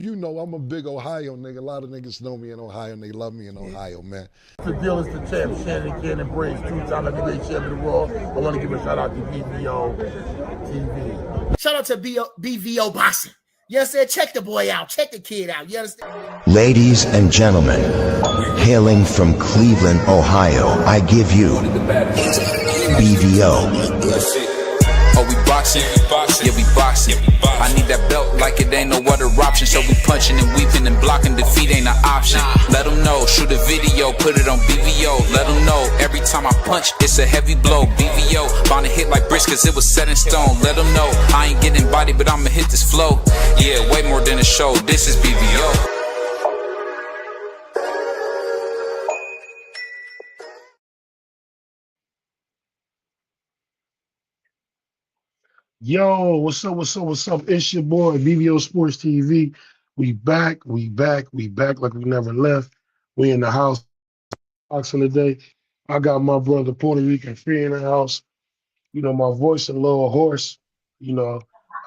You know, I'm a big Ohio nigga. A lot of niggas know me in Ohio and they love me in Ohio, man. The deal is the champ, Shannon Cannon Braids, two-time heavyweight champion of the world. I want to give a shout out to BVO TV. Shout out to BVO Boxing. You understand? Check the boy out. Check the kid out. You understand? Ladies and gentlemen, hailing from Cleveland, Ohio, I give you BVO. Oh, we boxing? Yeah, we boxing. I need that belt like it ain't no other option. So we punching and weaving and blocking. Defeat ain't an option. Let them know. Shoot a video, put it on BVO. Let them know. Every time I punch, it's a heavy blow. BVO, bound to hit like bricks cause it was set in stone. Let them know. I ain't getting body, but I'ma hit this flow. Yeah, way more than a show. This is BVO. Yo, what's up, what's up, what's up? It's your boy, BVO Sports TV. We back like we never left. We in the house boxing today. I got my brother Puerto Rican Free in the house. You know, my voice a little hoarse. You know,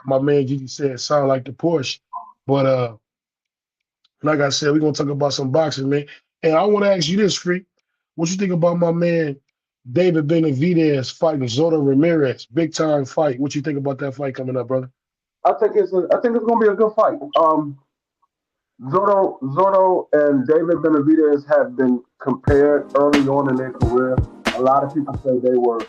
my man Gigi said sound like the Porsche. But like I said, we're gonna talk about some boxing, man. And I want to ask you this, Free. What you think about my man David Benavidez fighting Zurdo Ramirez? Big time fight. What you think about that fight coming up, brother? I think it's gonna be a good fight. Zurdo and David Benavidez have been compared early on in their career. A lot of people say they were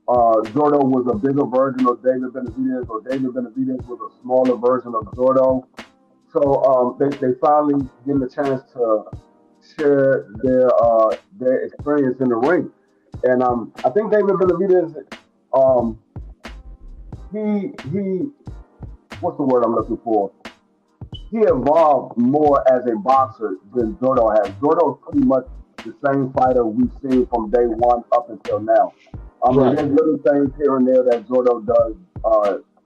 Zurdo was a bigger version of David Benavidez, or David Benavidez was a smaller version of Zurdo. So they finally getting a chance to share their experience in the ring. And I think David Benavidez, he what's the word I'm looking for? He evolved more as a boxer than Zurdo has. Zurdo is pretty much the same fighter we've seen from day one up until now. Right. There's little things here and there that Zurdo does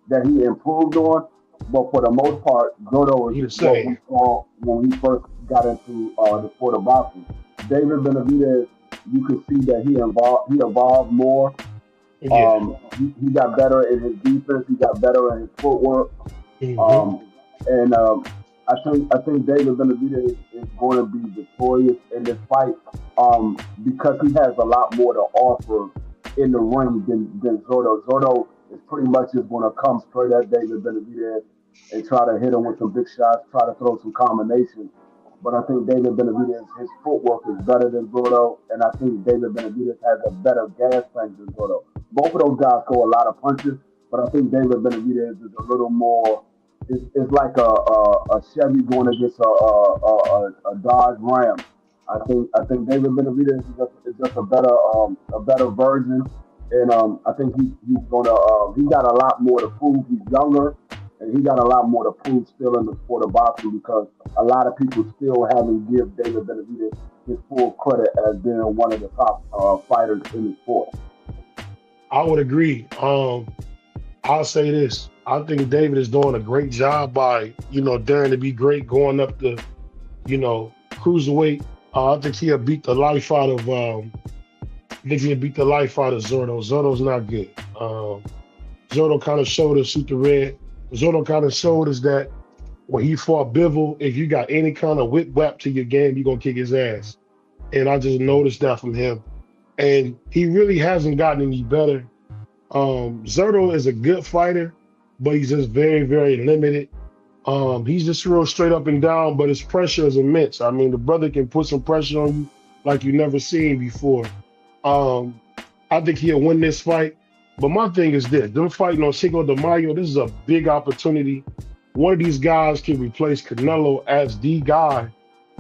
that he improved on, but for the most part, Zurdo is what we saw when we first got into the sport of boxing. David Benavidez, you can see that he evolved more. Yeah. He got better in his defense. He got better in his footwork. Mm-hmm. I think David Benavidez is going to be victorious in this fight because he has a lot more to offer in the ring than Zurdo. Zurdo is pretty much just going to come straight at David Benavidez and try to hit him with some big shots, try to throw some combinations. But I think David Benavidez, his footwork is better than Zurdo, and I think David Benavidez has a better gas tank than Zurdo. Both of those guys throw a lot of punches, but I think David Benavidez is a little more. It's like a Chevy going against a Dodge Ram. I think David Benavidez is just a better version, and I think he's gonna he got a lot more to prove. He's younger, and he got a lot more to prove still in the sport of boxing because a lot of people still haven't give David Benavidez his full credit as being one of the top fighters in the sport. I would agree. I'll say this. I think David is doing a great job by, daring to be great, going up the, cruiserweight. I think he'll beat the life out of Zurdo. Zurdo's not good. Zurdo kind of showed us Super Red. Zurdo kind of showed us that when he fought Bivol, if you got any kind of whip whap to your game, you're going to kick his ass. And I just noticed that from him. And he really hasn't gotten any better. Zurdo is a good fighter, but he's just very, very limited. He's just real straight up and down, but his pressure is immense. I mean, the brother can put some pressure on you like you never seen before. I think he'll win this fight. But my thing is this, them fighting on Cinco de Mayo, this is a big opportunity. One of these guys can replace Canelo as the guy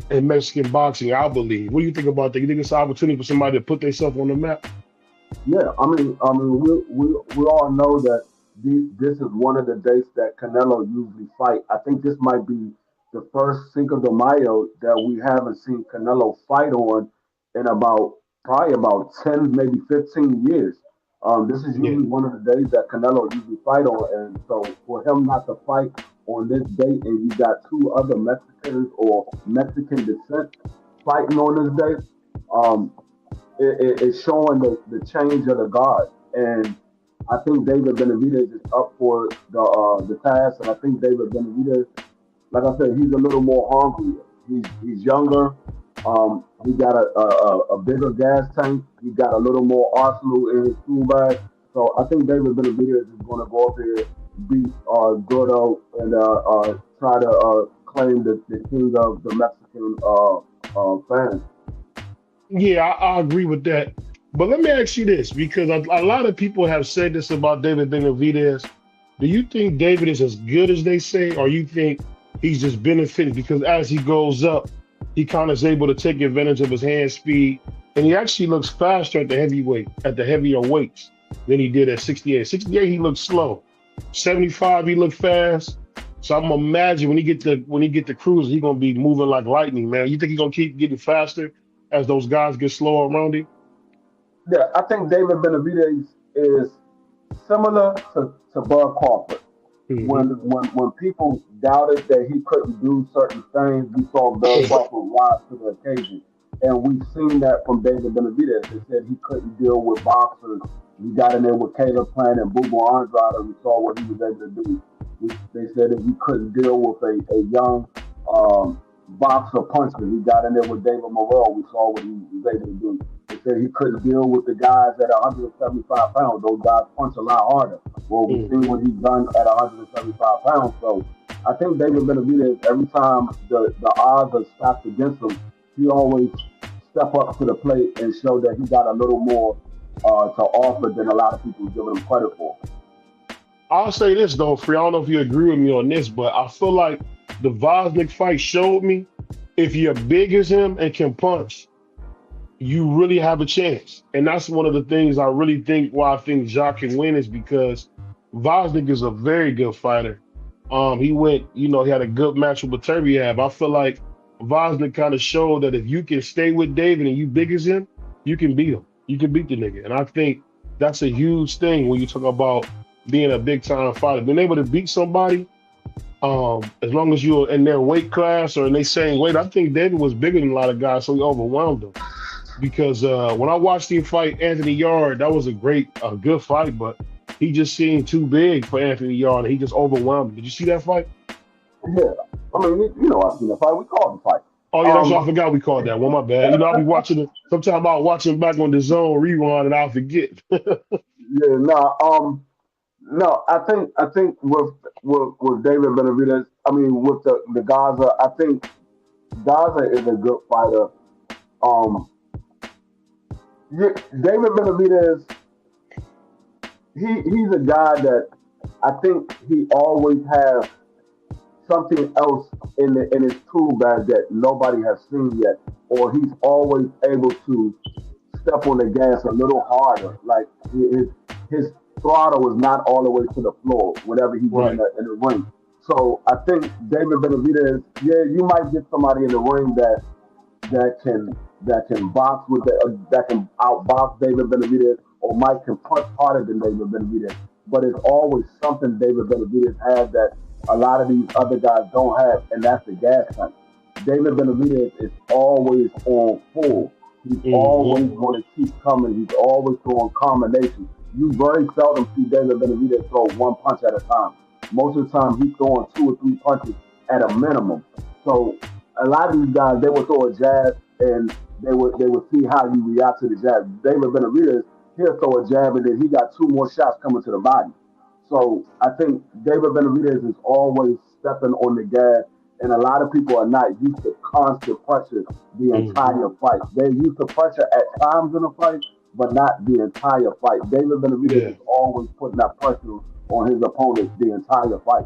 in Mexican boxing, I believe. What do you think about that? You think it's an opportunity for somebody to put themselves on the map? Yeah, I mean, we all know that this is one of the dates that Canelo usually fight. I think this might be the first Cinco de Mayo that we haven't seen Canelo fight on in probably about 10, maybe 15 years. This is usually one of the days that Canelo usually fight on, and so for him not to fight on this date, and you got two other Mexicans or Mexican descent fighting on this date, it's showing the change of the guard. And I think David Benavidez is up for the task, and I think David Benavidez like I said, he's a little more hungry. He's younger. He got a bigger gas tank. He got a little more arsenal in his tool bag. So I think David Benavidez is going to go up there, beat Zurdo, and try to claim the king of the Mexican fans. Yeah, I agree with that. But let me ask you this, because a lot of people have said this about David Benavidez. Do you think David is as good as they say, or you think he's just benefiting because as he goes up, he kind of is able to take advantage of his hand speed, and he actually looks faster at the heavier weights than he did at 68. 68, he looked slow. 75, he looked fast. So I'm gonna imagine when he get the cruise, he's gonna be moving like lightning, man. You think he's gonna keep getting faster as those guys get slower around him? Yeah, I think David Benavidez is similar to Bud Crawford. Mm-hmm. When people doubted that he couldn't do certain things, we saw Bud Crawford rise to the occasion. And we've seen that from David Benavidez. They said he couldn't deal with boxers. He got in there with Caleb Plant and Bubu Andrade. We saw what he was able to do. They said that he couldn't deal with a young boxer puncher. He got in there with David Morrell. We saw what he was able to do. They said he couldn't deal with the guys at 175 pounds. Those guys punch a lot harder. Well, we've seen what he's done at 175 pounds. So I think David Benavidez, every time the odds are stacked against him, he always step up to the plate and show that he got a little more to offer than a lot of people giving him credit for. I'll say this though, Free. I don't know if you agree with me on this, but I feel like the Vosnick fight showed me if you're big as him and can punch, you really have a chance. And that's one of the things I really think why I think Jacques can win is because Vosnick is a very good fighter. He went, he had a good match with Beterbiev. I feel like Vosnick kind of showed that if you can stay with David and you big as him, you can beat him. You can beat the nigga. And I think that's a huge thing when you talk about being a big time fighter. Being able to beat somebody, as long as you're in their weight class or in their same weight, I think David was bigger than a lot of guys, so he overwhelmed them. Because when I watched him fight Anthony Yarde, that was a good fight, but he just seemed too big for Anthony Yarde. He just overwhelmed him. Did you see that fight? Yeah. I mean, I've seen the fight. We called the fight. Oh, yeah, that's what I forgot we called that one. My bad. I'll be watching it. Sometimes I'll watch it back on the zone rewind and I'll forget. Yeah, no, I think with David Benavidez, I mean with the Gaza, I think Gaza is a good fighter. David Benavidez, he's a guy that I think he always has something else in his tool bag that nobody has seen yet, or he's always able to step on the gas a little harder. Like his throttle is not all the way to the floor whenever he's in the ring. So I think David Benavidez, you might get somebody in the ring that can box with that can outbox David Benavidez, or might can punch harder than David Benavidez. But it's always something David Benavidez has that a lot of these other guys don't have, and that's the gas tank. David Benavidez is always on full. He's always going to keep coming. He's always throwing combinations. You very seldom see David Benavidez throw one punch at a time. Most of the time, he's throwing 2 or 3 punches at a minimum. So a lot of these guys, they would throw a jab, and they would see how you react to the jab. David Benavidez, he'll throw a jab, and then he got 2 more shots coming to the body. So I think David Benavidez is always stepping on the gas, and a lot of people are not used to constant pressure the entire fight. They're used to pressure at times in a fight, but not the entire fight. David Benavidez is always putting that pressure on his opponent the entire fight.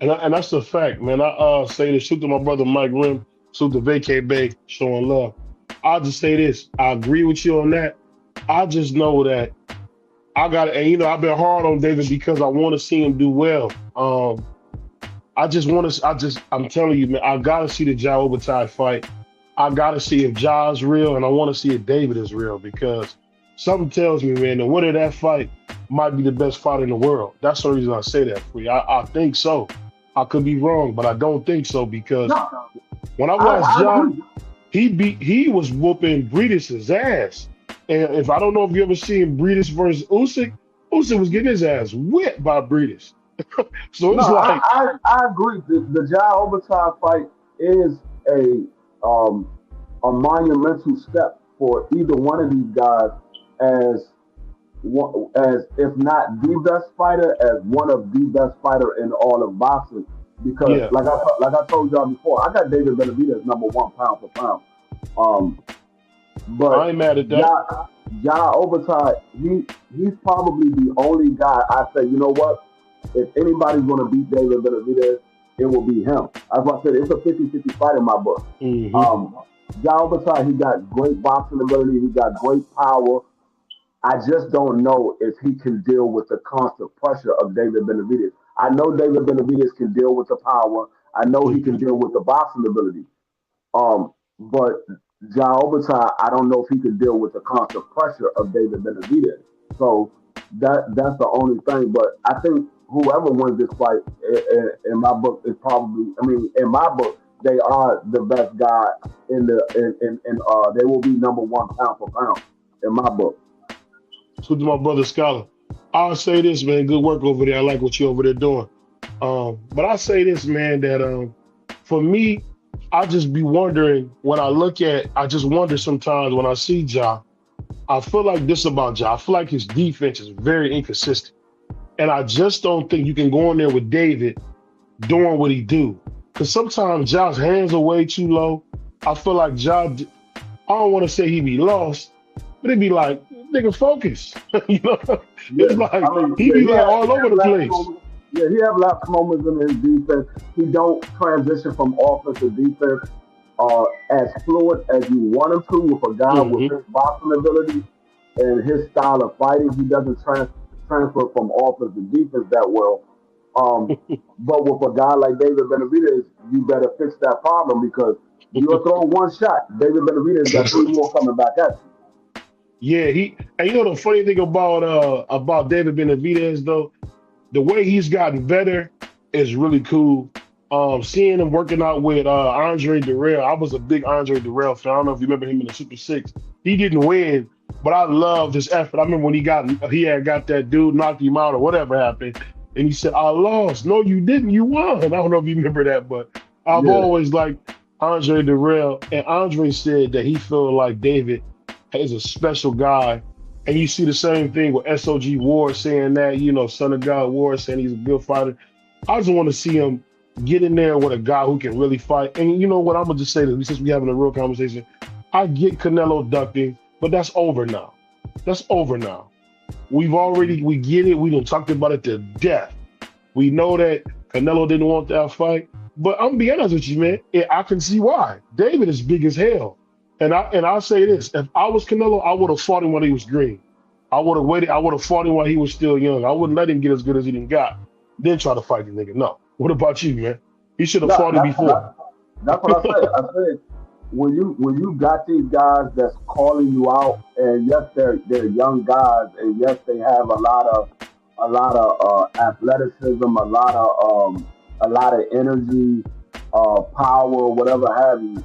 And that's a fact, man. I say this, shoot to my brother Mike Rim, shoot to Vacay Bay, showing love. I'll just say this. I agree with you on that. I just know that I've been hard on David because I want to see him do well. I'm telling you, man, I got to see the Ja Opetaia fight. I got to see if Ja's real, and I want to see if David is real, because something tells me, man, the winner of that fight might be the best fighter in the world. That's the reason I say that for you. I think so. I could be wrong, but I don't think so, because when I watched Ja, he was whooping Breedis' ass. And if I don't know if you ever seen Breedis versus Usyk was getting his ass whipped by Breedis. So No, it's like, I agree. The Ja Obertai fight is um a monumental step for either one of these guys as as if not the best fighter, as one of the best fighter in all of boxing. Because yeah, like I told y'all before, I got David Benavidez number one pound for pound. Um, I but ain't mad at that. Ja Obertai, he's probably the only guy I say, you know what? If anybody's gonna beat David Benavidez, it will be him. As I said, it's a 50-50 fight in my book. Hmm. Ja Obertai, he got great boxing ability, he got great power. I just don't know if he can deal with the constant pressure of David Benavidez. I know David Benavidez can deal with the power. I know he can Hmm. deal with the boxing ability. But Ja Obertai, I don't know if he can deal with the constant pressure of David Benavidez. So that's the only thing. But I think whoever wins this fight, in my book, is probably. I mean, in my book, they are the best guy in the in they will be number one pound for pound in my book. So to my brother Scholar, I'll say this, man. Good work over there. I like what you over there doing. But I say this, man, that for me, I just be wondering when I look at. I just wonder sometimes when I see Ja. I feel like this about Ja. I feel like his defense is very inconsistent, and I just don't think you can go in there with David doing what he do. Because sometimes Ja's hands are way too low. I feel like I don't want to say he be lost, but it be like, nigga, focus. You know, Yeah, it's like I mean, he yeah, be like all he over have the lapse place. moments. Yeah, he have lapse moments in his defense. He don't transition from offense to defense as fluid as you want him to with a guy with Hmm. his boxing ability and his style of fighting. He doesn't transfer from offense to defense that well. Um, but with a guy like David Benavidez, you better fix that problem because you'll throw one shot. David Benavidez got three more coming back at you. Yeah, and you know the funny thing about David Benavidez though, the way he's gotten better is really cool. Seeing him working out with Andre Durrell, I was a big Andre Durrell fan. I don't know if you remember him in the Super Six. He didn't win, but I loved his effort. I remember when he had got that dude knocked him out or whatever happened, and he said, "I lost." No, you didn't. You won. I don't know if you remember that, but I've Yeah. always liked Andre Durrell, and Andre said that he felt like David is a special guy. And you see the same thing with SOG Ward saying that, Son of God Ward saying he's a good fighter. I just want to see him get in there with a guy who can really fight. And you know what? I'm going to just say this, since we're having a real conversation. I get Canelo ducking, but that's over now. That's over now. We get it. We done talked about it to death. We know that Canelo didn't want that fight. But I'm going to be honest with you, man. I can see why. David is big as hell. And I'll say this: if I was Canelo, I would have fought him when he was green. I would have waited. I would have fought him while he was still young. I wouldn't let him get as good as he didn't got. Then try to fight the nigga. No. What about you, man? He should have No, fought him before. that's what I said. I said when you got these guys that's calling you out, and yes, they're young guys, and yes, they have a lot of athleticism, a lot of energy, power, whatever have you.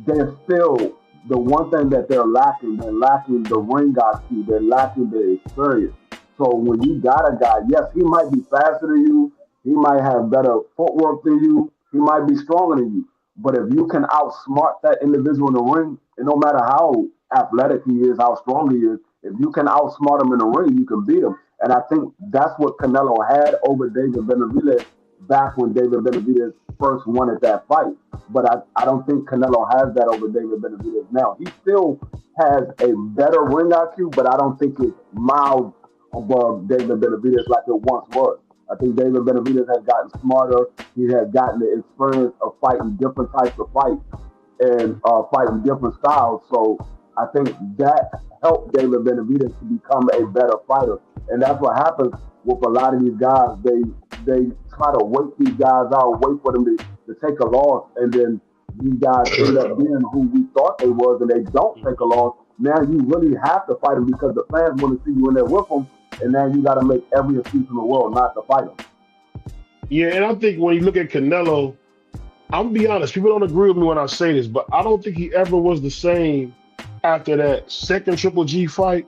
They're still the one thing that they're lacking. They're lacking the ring IQ. They're lacking the experience. So when you got a guy, yes, he might be faster than you. He might have better footwork than you. He might be stronger than you. But if you can outsmart that individual in the ring, and no matter how athletic he is, how strong he is, if you can outsmart him in the ring, you can beat him. And I think that's what Canelo had over David Benavidez back when David Benavidez first wanted that fight. But I don't think Canelo has that over David Benavidez now. He still has a better ring IQ, but I don't think it's miles above David Benavidez like it once was. I think David Benavidez has gotten smarter. He has gotten the experience of fighting different types of fights and fighting different styles. So I think that helped David Benavidez to become a better fighter. And that's what happens with a lot of these guys. They try to wait these guys out, wait for them to take a loss, and then these guys end up being who we thought they was, and they don't take a loss. Now you really have to fight them because the fans want to see you in there with them, and now you got to make every excuse in the world not to fight them. Yeah, and I think when you look at Canelo, I'm gonna be honest, people don't agree with me when I say this, but I don't think he ever was the same after that second Triple G fight,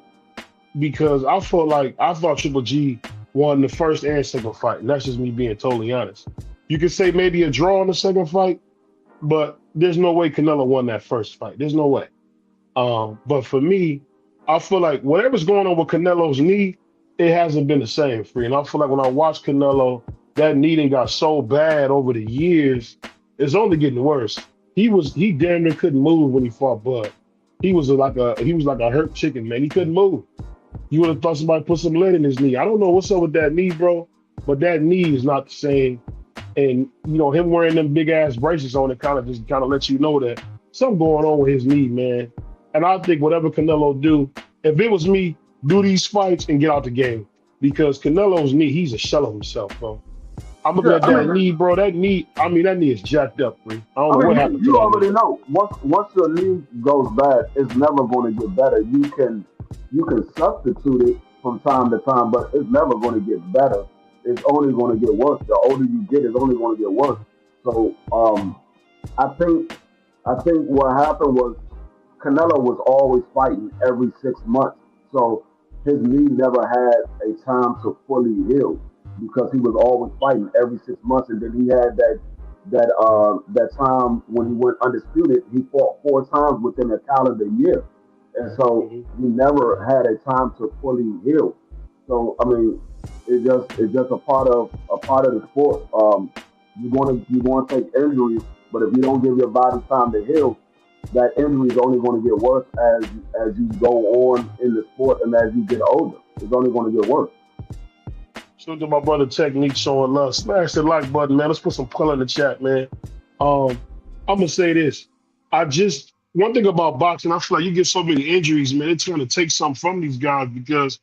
because I thought Triple G won the first and second fight. And that's just me being totally honest. You could say maybe a draw in the second fight, but there's no way Canelo won that first fight. There's no way. But for me, I feel like whatever's going on with Canelo's knee, it hasn't been the same, Free. And I feel like when I watch Canelo, that knee done got so bad over the years, it's only getting worse. He damn near couldn't move when he fought Bud. He was like a hurt chicken, man. He couldn't move. You would have thought somebody put some lead in his knee. I don't know what's up with that knee, bro, but that knee is not the same. And him wearing them big ass braces on it kind of lets you know that something going on with his knee, man. And I think whatever Canelo do, if it was me, do these fights and get out the game. Because Canelo's knee, he's a shell of himself, bro. I'm looking at that knee, bro. That knee is jacked up, bro. I don't know what happened. You already know. Once your knee goes bad, it's never going to get better. You can substitute it from time to time, but it's never going to get better. It's only going to get worse. The older you get, it's only going to get worse. So I think what happened was Canelo was always fighting every 6 months. So his knee never had a time to fully heal because he was always fighting every 6 months. And then he had that time when he went undisputed, he fought 4 times within a calendar year. And so he never had a time to fully heal. So I mean, it's just a part of the sport. You want to take injuries, but if you don't give your body time to heal, that injury is only going to get worse as you go on in the sport and as you get older. It's only going to get worse. So to my brother Technique showing love. Smash the like button, man. Let's put some pull in the chat, man. I'm gonna say this. One thing about boxing, I feel like you get so many injuries, man. It's gonna take something from these guys because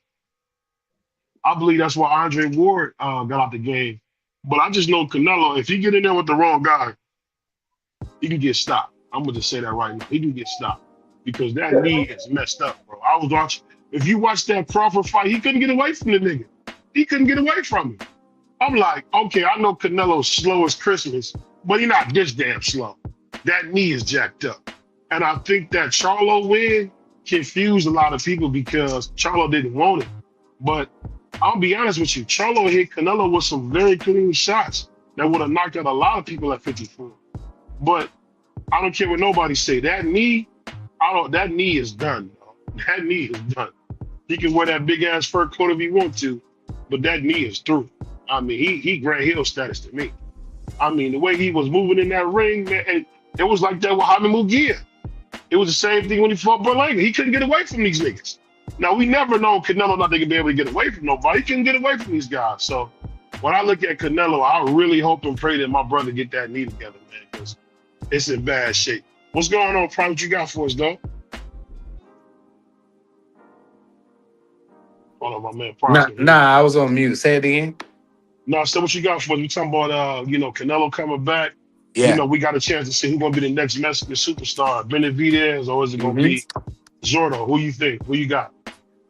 I believe that's why Andre Ward got out the game. But I just know Canelo, if you get in there with the wrong guy, he can get stopped. I'm gonna just say that right now. He can get stopped because that knee is messed up, bro. I was watching. If you watch that Crawford fight, he couldn't get away from the nigga. He couldn't get away from him. I'm like, okay, I know Canelo's slow as Christmas, but he's not this damn slow. That knee is jacked up. And I think that Charlo win confused a lot of people because Charlo didn't want it. But I'll be honest with you, Charlo hit Canelo with some very clean shots that would have knocked out a lot of people at 54. But I don't care what nobody say. That knee is done. That knee is done. He can wear that big ass fur coat if he wants to, but that knee is through. I mean, he Grant Hill status to me. I mean, the way he was moving in that ring, man, and it was like that with Jaime Munguia. It was the same thing when he fought Berlanga. He couldn't get away from these niggas. Now, we never known Canelo not to be able to get away from nobody. He couldn't get away from these guys. So when I look at Canelo, I really hope and pray that my brother get that knee together, man, because it's in bad shape. What's going on, Prime? What you got for us, though? Hold on, my man. Prime. Nah, I was on mute. Say it again. No, so what you got for us? We talking about, Canelo coming back. Yeah. We got a chance to see who's going to be the next Mexican superstar, Benavidez, or is it going to be Zurdo? Who you think? Who you got?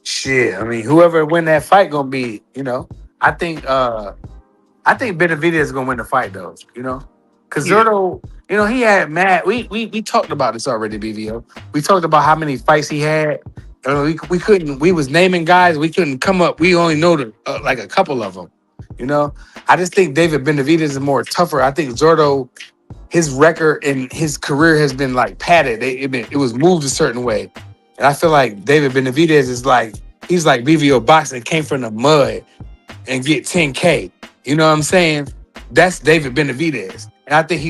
Shit, I mean, whoever win that fight gonna be, I think Benavidez is gonna win the fight though, because Zurdo, he had mad. We talked about this already, BVO. We talked about how many fights he had. We couldn't. We was naming guys. We couldn't come up. We only know like a couple of them. I just think David Benavidez is more tougher. I think Zurdo, his record and his career has been like padded. It was moved a certain way. And I feel like David Benavidez is he's like BVO boxing, came from the mud and get 10K. You know what I'm saying? That's David Benavidez. And I think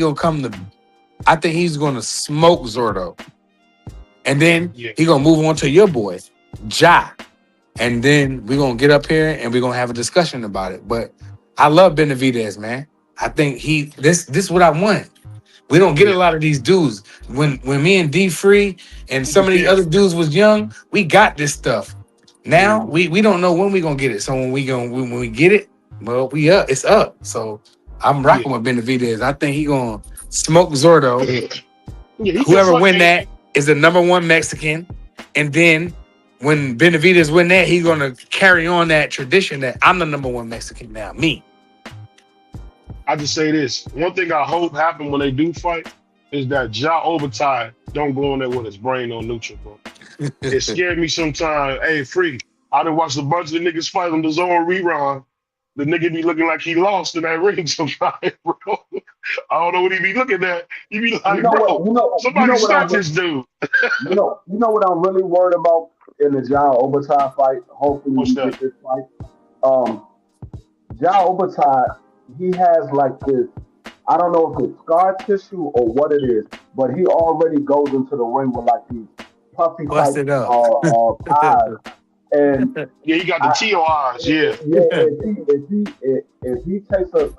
I think he's going to smoke Zurdo. And then he going to move on to your boy, Ja. And then we're going to get up here and we're going to have a discussion about it. But I love Benavidez, man. I think this is what I want. We don't get a lot of these dudes. When me and D Free and some of these other dudes was young, we got this stuff. Now we don't know when we gonna get it. So when we get it, well, it's up. So I'm rocking with Benavidez. I think he gonna smoke Zurdo. Whoever win that is the #1 Mexican. And then when Benavidez win that, he's gonna carry on that tradition that I'm the #1 Mexican now. Me. I just say this. One thing I hope happen when they do fight is that Opetaia don't go in there with his brain on neutral, bro. It scared me sometimes. Hey, Free, I done watched a bunch of niggas fight on the zone rerun, the nigga be looking like he lost in that ring sometimes, bro. I don't know what he be looking at. He be like, bro, somebody stop this dude. You know what I'm really worried about in the John Opetaia fight. Hopefully What's we that? get this fight. John Opetaia, he has like this. I don't know if it's scar tissue or what it is, but he already goes into the ring with like these puffy Bust type it up. eyes. And Yeah, he got the T.O. eyes, yeah. if he takes those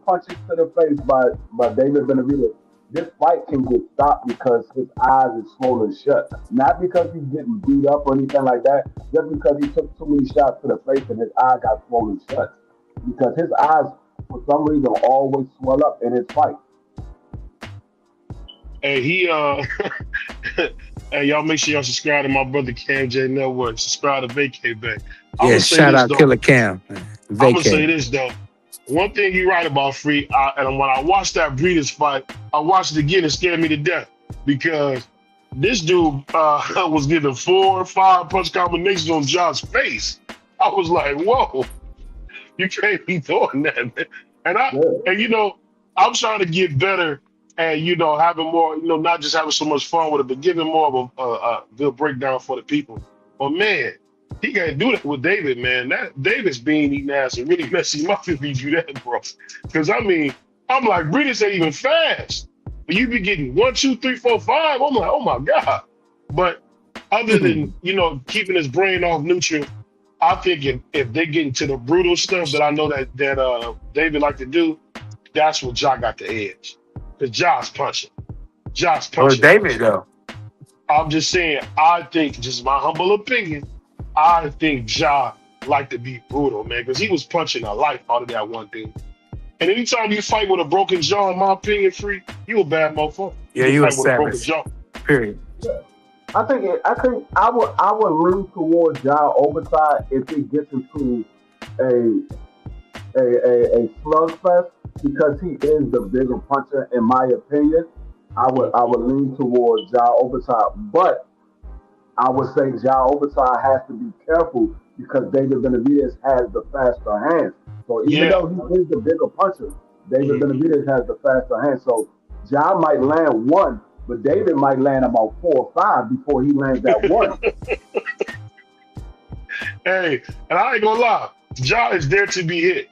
punches to the face by David Benavidez, this fight can get stopped because his eyes is swollen shut. Not because he's getting beat up or anything like that, just because he took too many shots to the face and his eye got swollen shut. Because his eyes, for some reason, always swell up in his fight. Hey, hey, y'all make sure y'all subscribe to my brother Cam J Network. Subscribe to Vacay Bay. Yeah, shout out Killer Cam. I'm gonna say this though. One thing you right about Free, and when I watched that Breeders fight, I watched it again. It scared me to death because this dude was getting 4 or 5 punch combinations on John's face. I was like, whoa, you can't be doing that, man. And you know, I'm trying to get better and, you know, having more, you know, not just having so much fun with it, but giving more of a good breakdown for the people. But man, he got to do that with David, man. That David's being eating ass and really messing him up if he do that, bro. Because I mean, I'm like, Breeders ain't even fast. But you be getting 1, 2, 3, 4, 5. I'm like, oh my God. But other than, you know, keeping his brain off neutral, I think if they get into the brutal stuff that I know that David like to do, that's what Ja got the edge. Because Ja's punching. Or David, though. I'm just saying, I think, just my humble opinion, I think Ja like to be brutal, man, because he was punching the life out of that one dude. And anytime you fight with a broken jaw, in my opinion, Free, you a bad motherfucker. Yeah, you a savage. Period. Yeah. I think I would lean towards John Opetaia if it gets into a slugfest because he is the bigger puncher, in my opinion. I would lean towards John Opetaia, but I would say John Opetaia has to be careful because David Benavidez has the faster hands. So even though he is the bigger puncher, David Benavidez has the faster hands. So John might land one, but David might land about 4 or 5 before he lands that one. Hey, and I ain't gonna lie, Ja is there to be hit.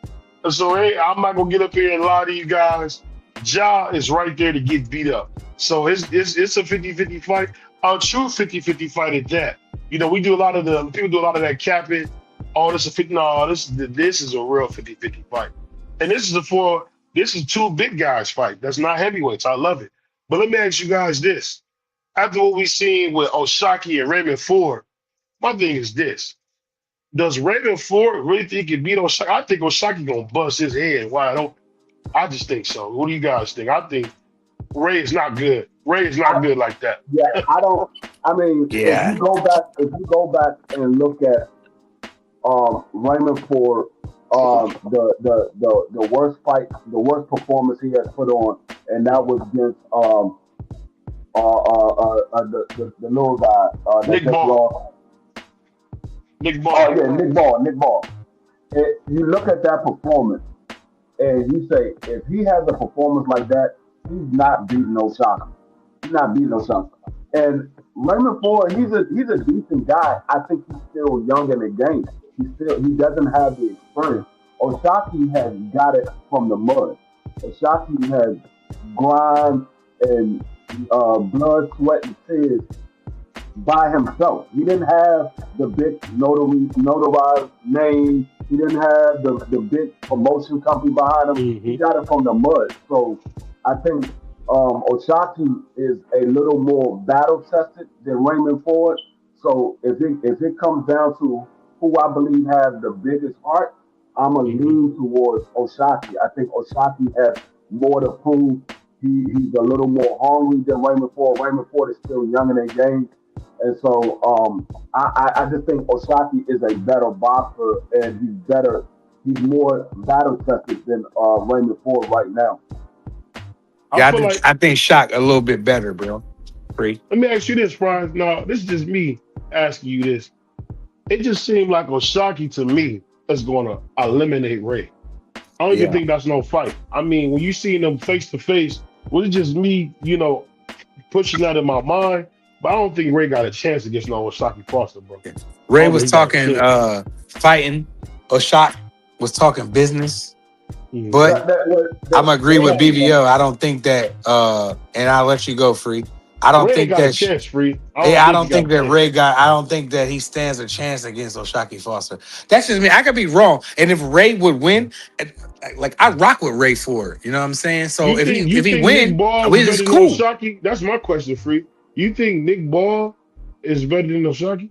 So hey, I'm not gonna get up here and lie to you guys. Ja is right there to get beat up. So it's a 50-50 fight, a true 50-50 fight at that. You know, people do a lot of that capping. Oh, this is a 50. No, this is a real 50-50 fight. And this is 2 big guys fight. That's not heavyweights. I love it. But let me ask you guys this. After what we've seen with Oshaki and Raymond Ford, my thing is this. Does Raymond Ford really think he can beat Oshaki? I think Oshaki going to bust his head wide open. I just think so. What do you guys think? I think Ray is not good. Ray is not good like that. Yeah, if you go back and look at Raymond Ford, the worst fight, the worst performance he has put on, and that was against the little guy, Nick Ball. Nick Ball. Oh yeah, Nick Ball. You look at that performance, and you say if he has a performance like that, he's not beating Oshaki. He's not beating Oshaki. And Raymond Ford, he's a decent guy. I think he's still young in the game. He doesn't have the experience. Oshaki has got it from the mud. Oshaki has grind and blood, sweat, and tears by himself. He didn't have the big notarized name. He didn't have the big promotion company behind him. Mm-hmm. He got it from the mud. So I think Oshaki is a little more battle tested than Raymond Ford. So if it comes down to who I believe has the biggest heart, I'm going to lean towards Oshaki. I think Oshaki has more to prove. He's a little more hungry than Raymond Ford. Raymond Ford is still young in the game. And so I just think Oshaki is a better boxer, and he's more battle tested than Raymond Ford right now. Yeah, I think Shock a little bit better, bro. Free. Let me ask you this, Brian. No, this is just me asking you this. It just seemed like Oshaki to me is going to eliminate Ray. I don't even think that's no fight. I mean, when you see them face to face, well, it's just me, pushing that in my mind. But I don't think Ray got a chance against no Oshaki Foster, bro. Ray was talking fighting. Oshak was talking business. But I'm agree with BVO. I don't think that and I'll let you go, Free. I don't Ray think got that a chance, Free. I don't think that Ray got. I don't think that he stands a chance against Oshaki Foster. That's just me. I could be wrong. And if Ray would win, like I rock with Ray for it. You know what I'm saying? So if he win, Nick Ball it's better cool. than Oshaki? That's my question, Free. You think Nick Ball is better than Oshaki?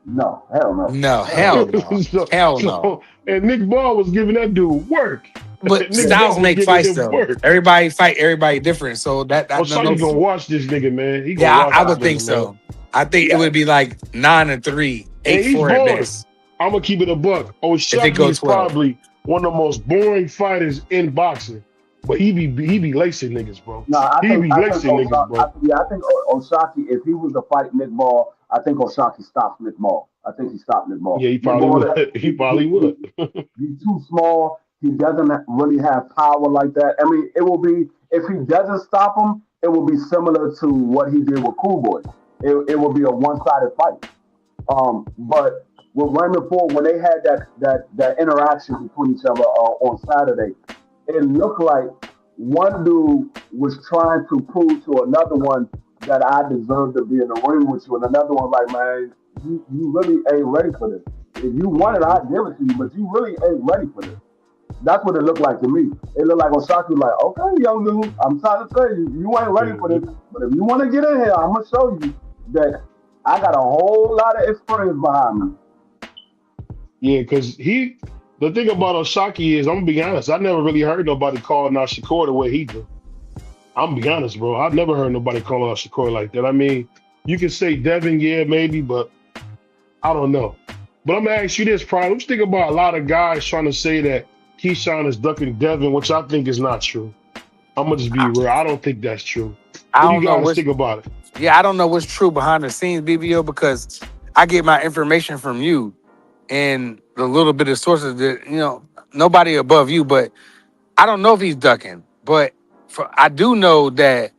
No, hell no. No, hell no. Hell no. And Nick Ball was giving that dude work. But styles make fights though. Work. Everybody fight everybody different. So that Oshaki gonna watch this nigga, man. He gonna watch I would think so. Man. I think it would be like 9-3, 8-4 at best. I'm gonna keep it a buck. Oshaki is probably one of the most boring fighters in boxing. But he be lacing niggas, bro. I think Oshaki, if he was to fight Nick Ball, I think Oshaki stops Nick Ball. I think he stopped Nick Ball. Yeah, he probably would. He's too small. He doesn't really have power like that. I mean, it will be, if he doesn't stop him, it will be similar to what he did with Cool Boy. It will be a one-sided fight. But with Raymond Ford, when they had that interaction between each other on Saturday, it looked like one dude was trying to prove to another one that I deserve to be in the ring with you, and another one like, man, you really ain't ready for this. If you want it, I'll give it to you, but you really ain't ready for this. That's what it looked like to me. It looked like Oshaki was like, okay, young dude, I'm trying to tell you, you ain't ready for this, but if you want to get in here, I'm going to show you that I got a whole lot of experience behind me. Yeah, because the thing about Oshaki is, I'm going to be honest, I never really heard nobody call out Shakur the way he do. I'm going to be honest, bro. I've never heard nobody call out Shakur like that. I mean, you can say Devin, yeah, maybe, but I don't know. But I'm going to ask you this, Pride. I'm thinking about a lot of guys trying to say that Keyshawn is ducking Devin, which I think is not true. I'm going to just be real. I don't think that's true. What do you guys think about it? Yeah, I don't know what's true behind the scenes, BBO, because I get my information from you and the little bit of sources that, nobody above you, but I don't know if he's ducking. But I do know that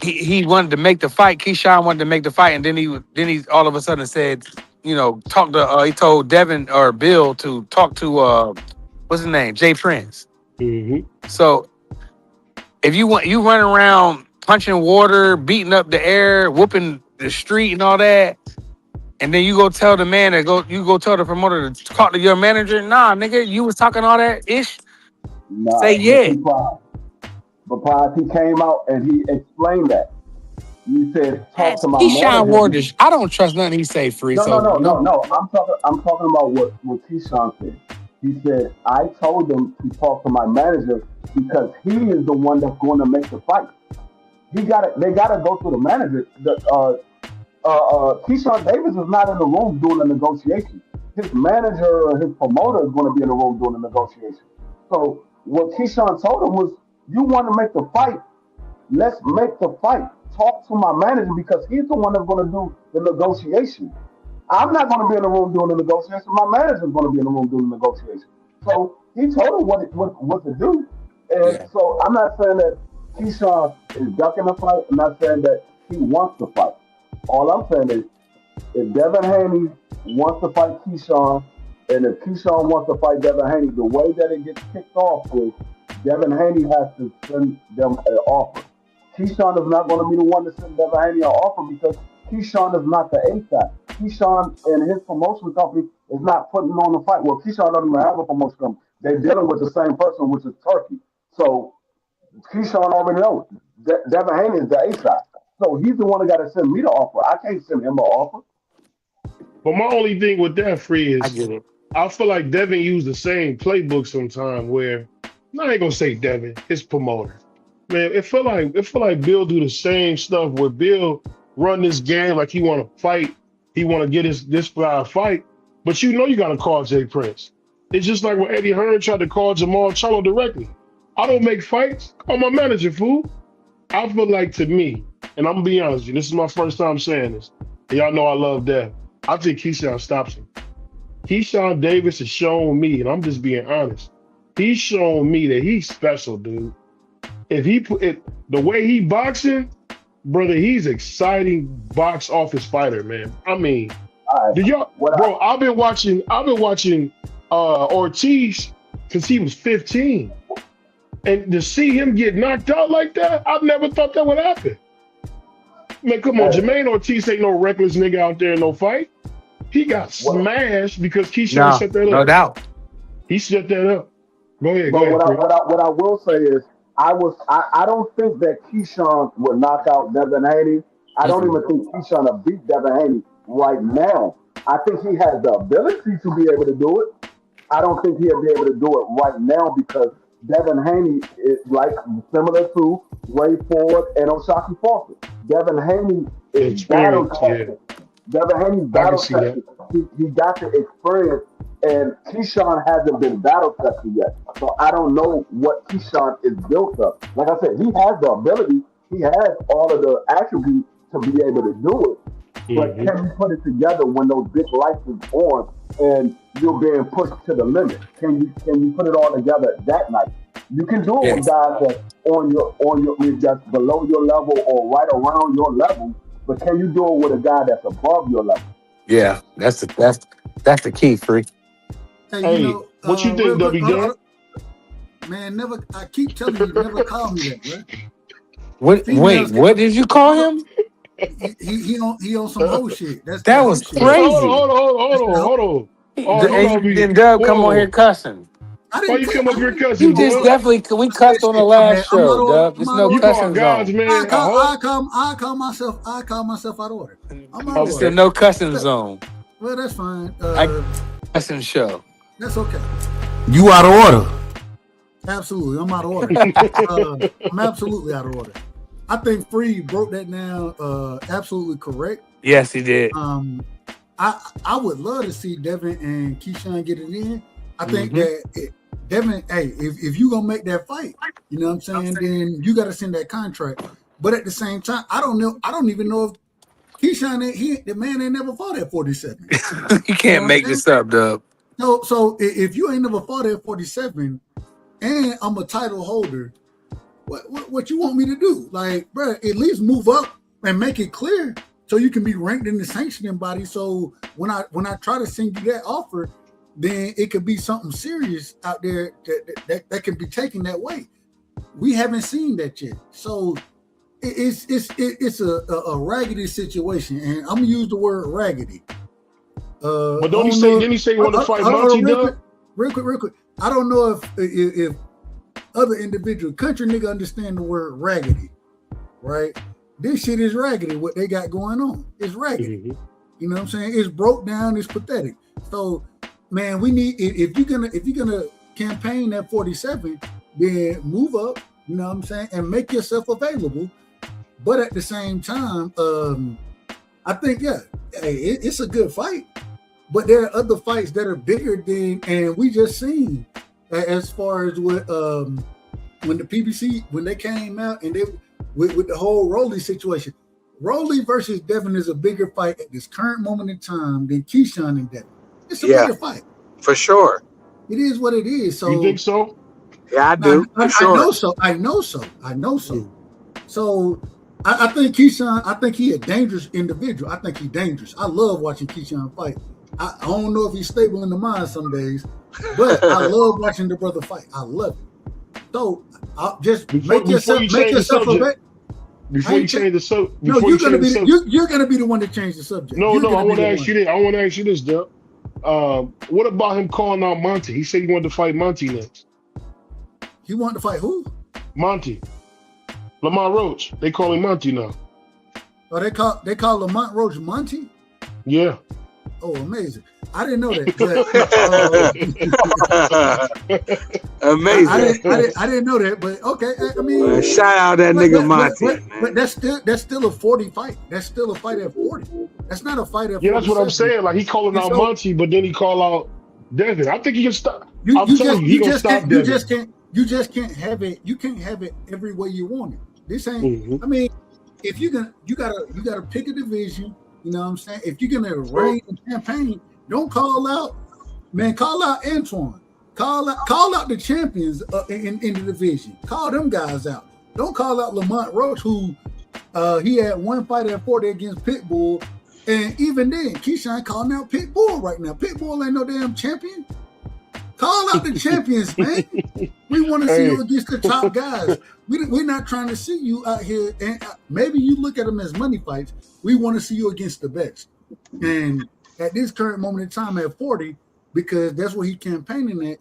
he wanted to make the fight. Keyshawn wanted to make the fight, and then he all of a sudden said, he told Devin or Bill to talk to what's his name, Jay Prince. Mm-hmm. So if you run around punching water, beating up the air, whooping the street and all that, and then you go tell the man you go tell the promoter to talk to your manager, nah, nigga, you was talking all that ish. Nah, say yeah. But he came out and he explained that. You said talk to my Keyshawn Ward. I don't trust nothing he say, Free. No. I'm talking about what Keyshawn said. He said, I told them to talk to my manager because he is the one that's going to make the fight. They gotta go through the manager. Keyshawn Davis is not in the room doing the negotiation. His manager or his promoter is going to be in the room doing the negotiation. So what Keyshawn told him was, you want to make the fight, let's make the fight. Talk to my manager because he's the one that's going to do the negotiation. I'm not going to be in the room doing the negotiation. My manager is going to be in the room doing the negotiation. So he told him what to do. And so I'm not saying that Keyshawn is ducking the fight. I'm not saying that he wants to fight. All I'm saying is if Devin Haney wants to fight Keyshawn, and if Keyshawn wants to fight Devin Haney, the way that it gets kicked off is Devin Haney has to send them an offer. Keyshawn is not going to be the one to send Devin Haney an offer because Keyshawn is not the ASAP. Keyshawn and his promotion company is not putting on the fight. Well, Keyshawn doesn't even have a promotion company. They're dealing with the same person, which is Turkey. So Keyshawn already knows Devin Haney is the ASAP. So he's the one that got to send me the offer. I can't send him an offer. But my only thing with that, Free, is I get it. I feel like Devin used the same playbook sometime where, I ain't gonna say Devin, his promoter. Man, it feel like Bill do the same stuff where Bill run this game like he want to fight, he want to get this guy a fight, but you gotta call Jay Prince. It's just like when Eddie Hearn tried to call Jamal Charlo directly. I don't make fights, call my manager, fool. I feel like, to me, and I'm gonna be honest with you, this is my first time saying this, and y'all know I love Dev. I think Keyshawn stops him. Keyshawn Davis has shown me, and I'm just being honest. He's shown me that he's special, dude. If he put it the way he boxing, brother, he's exciting box office fighter, man. I mean, do y'all, bro? I've been watching Ortiz since he was 15, and to see him get knocked out like that, I've never thought that would happen. Man, come on, Jermaine Ortiz ain't no reckless nigga out there in no fight. He got smashed because Keyshawn set that up. No doubt. He set that up. Go ahead. What I will say is, I don't think that Keyshawn will knock out Devin Haney. I don't even think Keyshawn will beat Devin Haney right now. I think he has the ability to be able to do it. I don't think he'll be able to do it right now because Devin Haney is like similar to Ray Ford and O'Shaquie Fawcett. Devin Haney is battle tested. Devin Haney's battle tested. He got the experience, and Keyshawn hasn't been battle tested yet. So I don't know what Keyshawn is built up. Like I said, he has the ability. He has all of the attributes to be able to do it. But can you put it together when those big lights is on and you're being pushed to the limit? Can you put it all together that night? You can do it with guys that's on your that's below your level or right around your level, but can you do it with a guy that's above your level? Yeah, that's the key, Free. Hey, what you think, W? Man, never. I keep telling you, never call me that, bro. What did you call him? He on some whole shit. That was crazy. Hold on. Then Doug come on here cussing. Why you come up here cussing? You just we cussed on the last show, Doug. There's no cussing zone. Man. I call myself out of order. I'm out of order. No cussing zone. Well, that's fine. Cussing show. That's okay. You out of order. Absolutely, I'm out of order. I'm absolutely out of order. I think Free broke that down absolutely correct. Yes, he did. I would love to see Devin and Keyshawn get it in. I think that Devin, hey, if you gonna make that fight, you know what I'm saying, then you got to send that contract. But at the same time, I don't even know if Keyshawn, the man ain't never fought at 47. You can't make this up, Doug. So if you ain't never fought at 47, and I'm a title holder, what you want me to do? Like, bro, at least move up and make it clear so you can be ranked in the sanctioning body. So when I try to send you that offer, then it could be something serious out there that can be taken that way. We haven't seen that yet. So it's a raggedy situation, and I'm gonna use the word raggedy. But didn't he say he want to fight Monty, Doug? Real quick. I don't know if other individual country nigga understand the word raggedy, right? This shit is raggedy. What they got going on, it's raggedy. You know what I'm saying? It's broke down. It's pathetic. So, man, we need if you're gonna campaign at 47, then move up. You know what I'm saying, and make yourself available. But at the same time, I think it's a good fight. But there are other fights that are bigger than, and we just seen as far as what when the PBC when they came out and they with the whole Rolly situation. Rolly versus Devin is a bigger fight at this current moment in time than Keyshawn and Devin. It's a bigger fight. For sure. It is what it is. So you think so? Yeah, I do. I know so. So I think Keyshawn, I think he a dangerous individual. I think he's dangerous. I love watching Keyshawn fight. I don't know if he's stable in the mind some days, but I love watching the brother fight. I love it. So I'll just make yourself a Before you change the subject. No, you're gonna be the one to change the subject. No, I want to ask you this. I want to ask you this, Doug. What about him calling out Monty? He said he wanted to fight Monty next. He wanted to fight who? Monty. Lamont Roach. They call him Monty now. Oh, they call Lamont Roach Monty? Yeah. Oh, amazing. I didn't know that. Amazing. I didn't know that, but okay. I mean, shout out that nigga Monty. But that's still a 40 fight. That's still a fight at 40. That's not a fight at 40. Yeah, that's what I'm saying. Like he calling out Monty, but then he call out Devin. I think he can stop. You just can't have it. You can't have it every way you want it. This ain't. I mean, if you gotta pick a division. You know what I'm saying? If you're gonna raid and campaign, don't call out Man, call out Antoine. Call out the champions in the division. Call them guys out. Don't call out Lamont Roach, who he had one fight at 40 against Pitbull. And even then, Keyshawn calling out Pitbull right now. Pitbull ain't no damn champion. Call out the champions, man. We want to see you against the top guys. We're not trying to see you out here. And maybe you look at them as money fights. We want to see you against the best. And at this current moment in time at 40, because that's what he's campaigning at,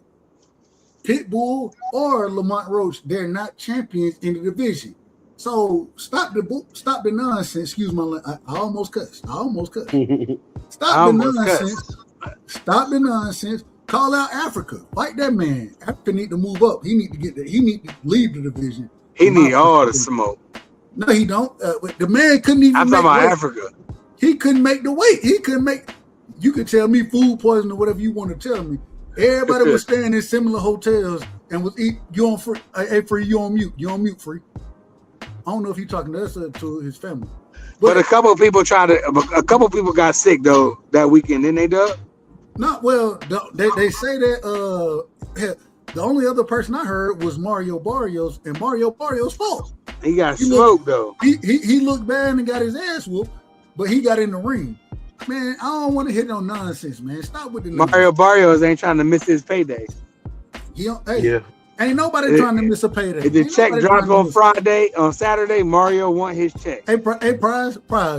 Pitbull or Lamont Roach, they're not champions in the division. So stop the nonsense. Excuse my language. I almost cussed. Stop the nonsense. Call out Africa. Fight that man. Africa need to move up. He need to leave the division. He need all the smoke. No, he don't. The man couldn't even. I'm talking about Africa. He couldn't make the weight. He couldn't make. You could tell me food poisoning or whatever you want to tell me. Everybody was staying in similar hotels and was eat. You on free? Hey, free. You on mute? You on mute? Free. I don't know if he's talking to us or to his family. But a couple of people got sick though that weekend, didn't they, Doug? No, well, they say that the only other person I heard was Mario Barrios, and Mario Barrios' fault. He got smoked though. He looked bad and got his ass whooped, but he got in the ring. Man, I don't want to hit no nonsense, man. Stop with the Mario Barrios ain't trying to miss his payday. Ain't nobody trying to miss a payday. If the check dropped on Saturday, Mario want his check. Hey, Prize,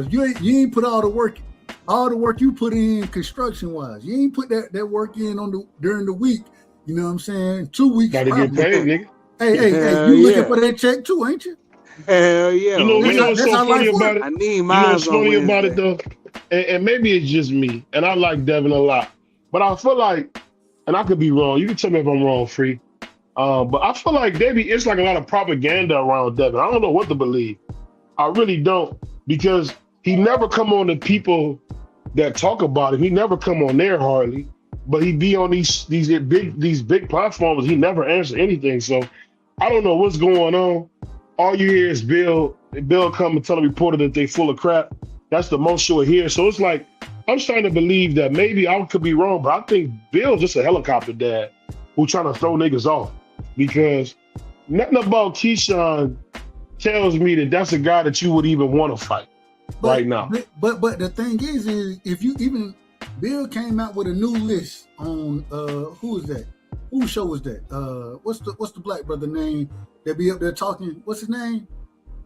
you ain't put all the work you put in construction wise. You ain't put that work in during the week. You know what I'm saying? 2 weeks. Gotta get paid, nigga. Hey, you looking for that check too, ain't you? Hell yeah. You know what's so funny about it? I need mine. What's funny about it though? And maybe it's just me, and I like Devin a lot, but I feel like, and I could be wrong. You can tell me if I'm wrong, Free. But I feel like it's like a lot of propaganda around Devin. I don't know what to believe. I really don't, because he never come on the people that talk about him. He never come on there hardly, but he be on these big platforms. He never answer anything. So I don't know what's going on. All you hear is Bill come and tell a reporter that they full of crap. That's the most you'll hear. So it's like, I'm starting to believe that maybe I could be wrong, but I think Bill's just a helicopter dad who trying to throw niggas off, because nothing about Keyshawn tells me that that's a guy that you would even want to fight right now. But the thing is if you even, Bill came out with a new list on who is that? Whose show was that? What's the black brother name that be up there talking? What's his name?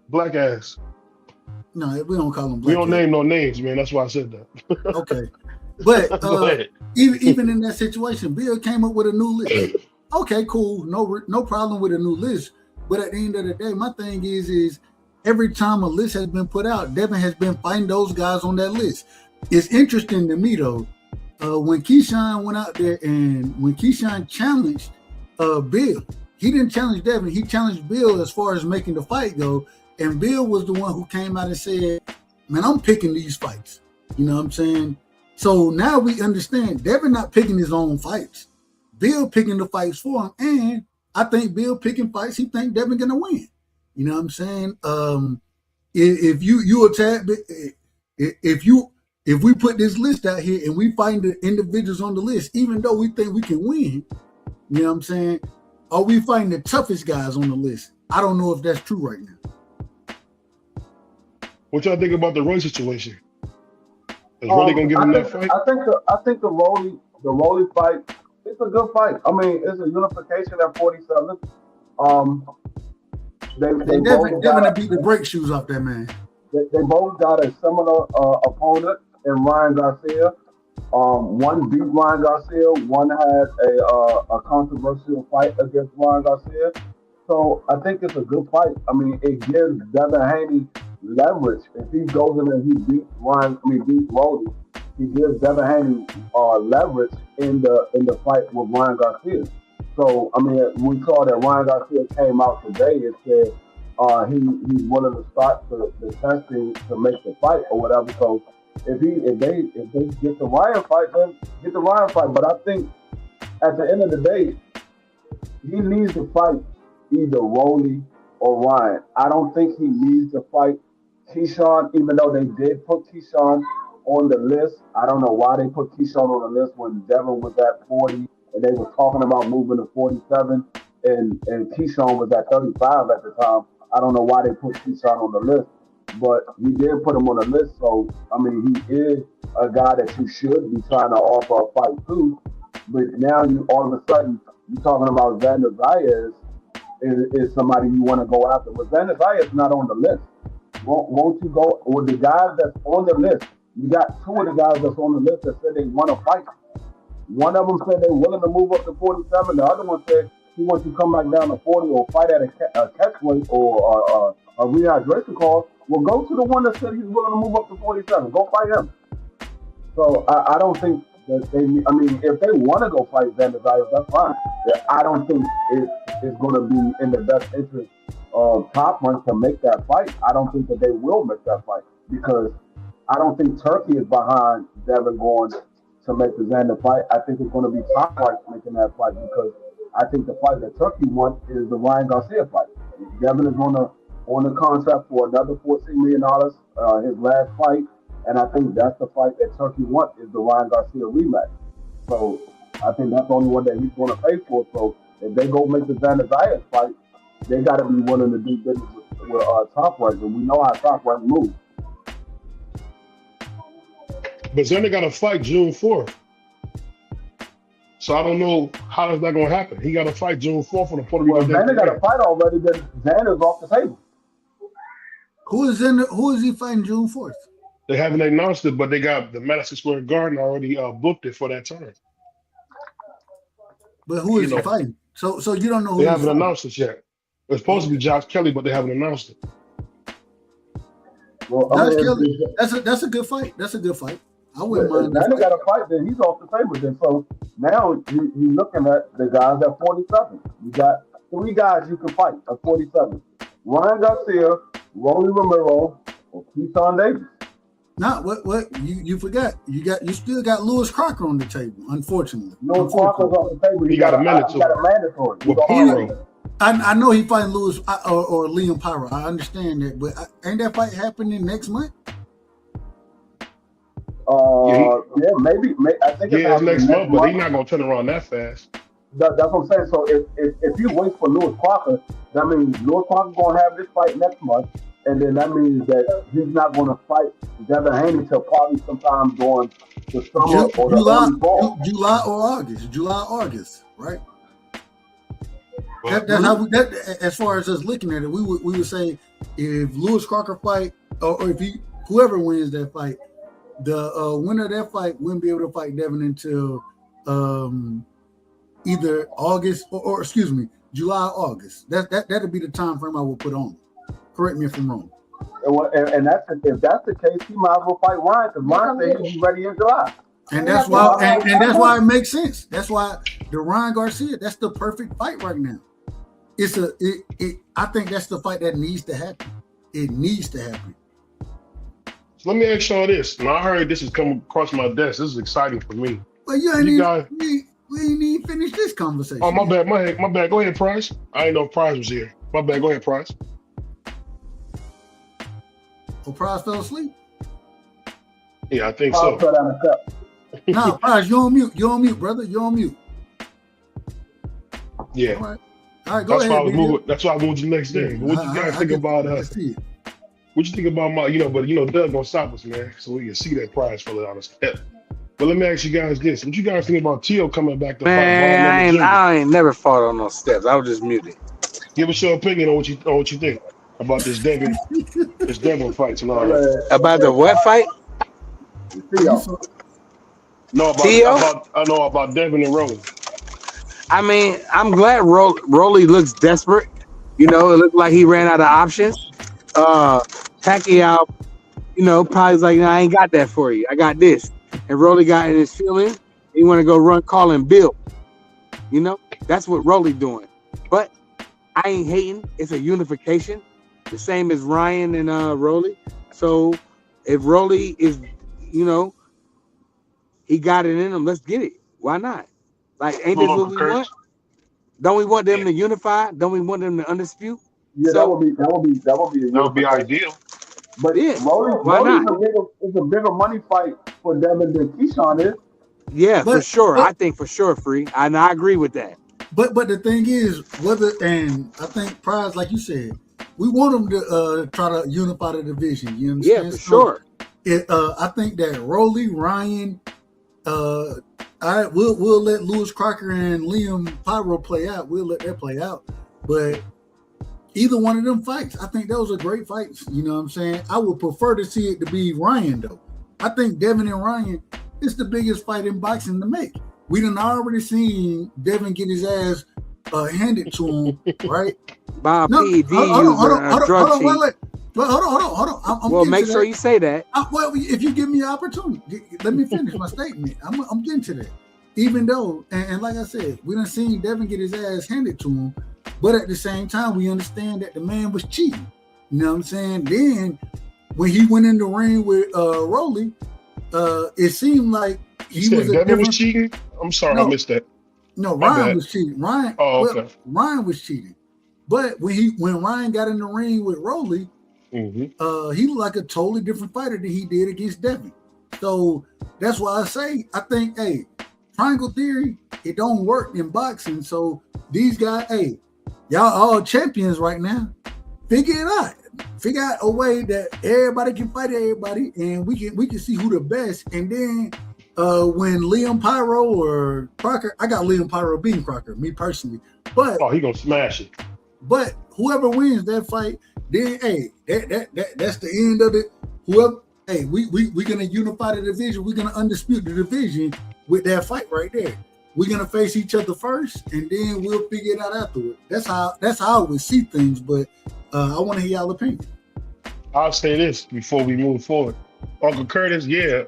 Black ass. No, we don't call him black. We don't name no names, man. That's why I said that. Okay. But even in that situation, Bill came up with a new list. Okay, cool. No problem with a new list. But at the end of the day, my thing is every time a list has been put out, Devin has been fighting those guys on that list. It's interesting to me though, when Keyshawn went out there and when Keyshawn challenged Bill, he didn't challenge Devin. He challenged Bill as far as making the fight go. And Bill was the one who came out and said, man, I'm picking these fights. You know what I'm saying? So now we understand Devin not picking his own fights. Bill picking the fights for him. And I think Bill picking fights, he think Devin gonna win. You know what I'm saying? If you attack, if we put this list out here and we find the individuals on the list, even though we think we can win, you know what I'm saying? Are we fighting the toughest guys on the list? I don't know if that's true right now. What y'all think about the Roy situation? Is Rolly gonna give him that fight? I think the Rolly fight, it's a good fight. I mean, it's a unification at 47. They Devin beat the brake shoes off that man. They both got a similar opponent in Ryan Garcia. One beat Ryan Garcia. One had a controversial fight against Ryan Garcia. So I think it's a good fight. I mean, it gives Devin Haney leverage. If he goes in and he beats Rolly, he gives Devin Haney leverage in the fight with Ryan Garcia. So I mean, we saw that Ryan Garcia came out today and said he's willing to start the testing to make the fight or whatever. So if they get the Ryan fight, then get the Ryan fight. But I think at the end of the day, he needs to fight either Rolly or Ryan. I don't think he needs to fight Keyshawn, even though they did put Keyshawn on the list. I don't know why they put Keyshawn on the list when Devin was at 40 and they were talking about moving to 47 and Keyshawn was at 35 at the time. I don't know why they put Keyshawn on the list, but you did put him on the list. So, I mean, he is a guy that you should be trying to offer a fight to. But now you all of a sudden, you're talking about Xander Zayas is somebody you want to go after. But Xander Zayas is not on the list. Won't you go with the guys that's on the list? You got two of the guys that's on the list that said they want to fight. One of them said they're willing to move up to 47. The other one said he wants to come back down to 40 or fight at a catch weight or a rehydration call. Well, go to the one that said he's willing to move up to 47. Go fight him. So I don't think that they. I mean, if they want to go fight Xander Zayas, that's fine. I don't think it's going to be in the best interest of Top Rank to make that fight. I don't think that they will make that fight because I don't think Turkey is behind Devin going to make the Xander fight. I think it's going to be Top Rank making that fight because I think the fight that Turkey wants is the Ryan Garcia fight. Devin is on the contract for another $14 million, his last fight, and I think that's the fight that Turkey wants is the Ryan Garcia rematch. So I think that's the only one that he's going to pay for. So if they go make the Xander Zayas fight, they got to be willing to do business with Top Rank, and we know how Top Rank moves. But Xander got to fight June 4th. So I don't know how is that going to happen. He got to fight June 4th on the Puerto Rico. Xander got to fight already, then Xander's off the table. Who is he fighting June 4th? They haven't announced it, but they got the Madison Square Garden already booked it for that time. But who is he fighting? So you don't know who they haven't announced it yet. It's supposed to be Josh Kelly, but they haven't announced it. Well, Josh Kelly, that's a good fight. That's a good fight. I wouldn't mind. Xander got a fight, then he's off the table. Then so now you're looking at the guys at 47. You got three guys you can fight at 47: Ryan Garcia, Rolly Romero, or Keyshawn Davis. Nah, what you forgot? You still got Lewis Crocker on the table. Unfortunately, Lewis Crocker's on the table. He got a mandatory. With Pyro. I know he fighting Lewis or Liam Pyro. I understand that, but ain't that fight happening next month? Yeah, maybe. I think it's next month, but he's not gonna turn around that fast. That's what I'm saying. So if you wait for Lewis Crocker, that means Lewis Crocker's gonna have this fight next month, and then that means that he's not gonna fight Devin Haney till probably sometime during the summer or the early fall. July or August, right? That's how as far as us looking at it, we would say if Lewis Crocker fight or if whoever wins that fight, the winner of that fight wouldn't be able to fight Devin until either August or excuse me, July or August. That'd be the time frame I would put on. Correct me if I'm wrong. And if that's the case, he might as well fight Ryan because Ryan said he'll be ready in July. And that's why and that's why it makes sense. That's why the Ryan Garcia, that's the perfect fight right now. I think that's the fight that needs to happen. It needs to happen. So let me ask y'all this. Now I heard this is coming across my desk. This is exciting for me. Well, we ain't even finished this conversation. Oh, my bad. Go ahead, Price. I didn't know if Price was here. My bad. Go ahead, Price. Oh, Price fell asleep? Yeah, I think so. No, Price, you're on mute. You're on mute, brother. You're on mute. Yeah. All right, go ahead. That's why I moved to the next day. What you guys think about us? What you think about Doug gonna stop us, man, so we can see that Prize fella on the step. But let me ask you guys this: what you guys think about Tio coming back to fight? Man, I ain't never fought on those steps. I was just muted. Give us your opinion on what you think about this Devin fight tonight. About the what fight? Tio. No, about Devin and Rolly. I mean, I'm glad Rolly looks desperate. It looked like he ran out of options. Pacquiao, probably like, I ain't got that for you. I got this. And Rolly got in his feeling. He want to go run calling Bill. That's what Rolly doing. But I ain't hating. It's a unification. The same as Ryan and Rolly. So if Rolly is, he got it in him, let's get it. Why not? Like, ain't this what we want? Don't we want them to unify? Don't we want them to undispute? Yeah, that would be ideal. But Yeah, Rolly, why not? is a bigger money fight for Devin than Keyshawn is. Yeah, for But sure. I but think for sure, Free. And I agree with that. but the thing is, whether and I think Prize, like you said, we want them to try to unify the division. You Yeah, understand? for So sure. I think that Rolly, Ryan, we'll let Lewis Crocker and Liam Pyro play out. We'll let that play out. But either one of them fights, I think those are great fights. You know what I'm saying? I would prefer to see it to be Ryan though. I think Devin and Ryan is the biggest fight in boxing to make. We done already seen Devin get his ass handed to him, right? By a No, PED hold on, user and a drug cheat. hold on. I'm Well, getting make to sure that. you say that. Well, if you give me an opportunity, let me finish my statement. I'm getting to that. Even though, and like I said, we done seen Devin get his ass handed to him, but at the same time, we understand that the man was cheating. You know what I'm saying? Then when he went in the ring with Rolly, it seemed like he was a Devin different. was cheating. I'm sorry, I No, missed that. no, My Ryan bad. was cheating. Ryan, Oh, well, okay. Ryan was cheating. But when Ryan got in the ring with Rolly, Mm-hmm. he looked like a totally different fighter than he did against Devin. So that's why I say I think, hey, triangle theory, it don't work in boxing. So these guys, hey, y'all all champions right now. Figure it out. Figure out a way that everybody can fight everybody, and we can see who the best. And then when Liam Pyro or Crocker, I got Liam Pyro beating Crocker, me personally. But he gonna smash it. But whoever wins that fight, then hey, that's the end of it. Whoever, hey, we're gonna unify the division. We're gonna undispute the division with that fight right there. We're gonna face each other first, and then we'll figure it out afterward. That's how I would see things. But I want to hear y'all opinion. I'll say this before we move forward. Uncle Curtis, yeah,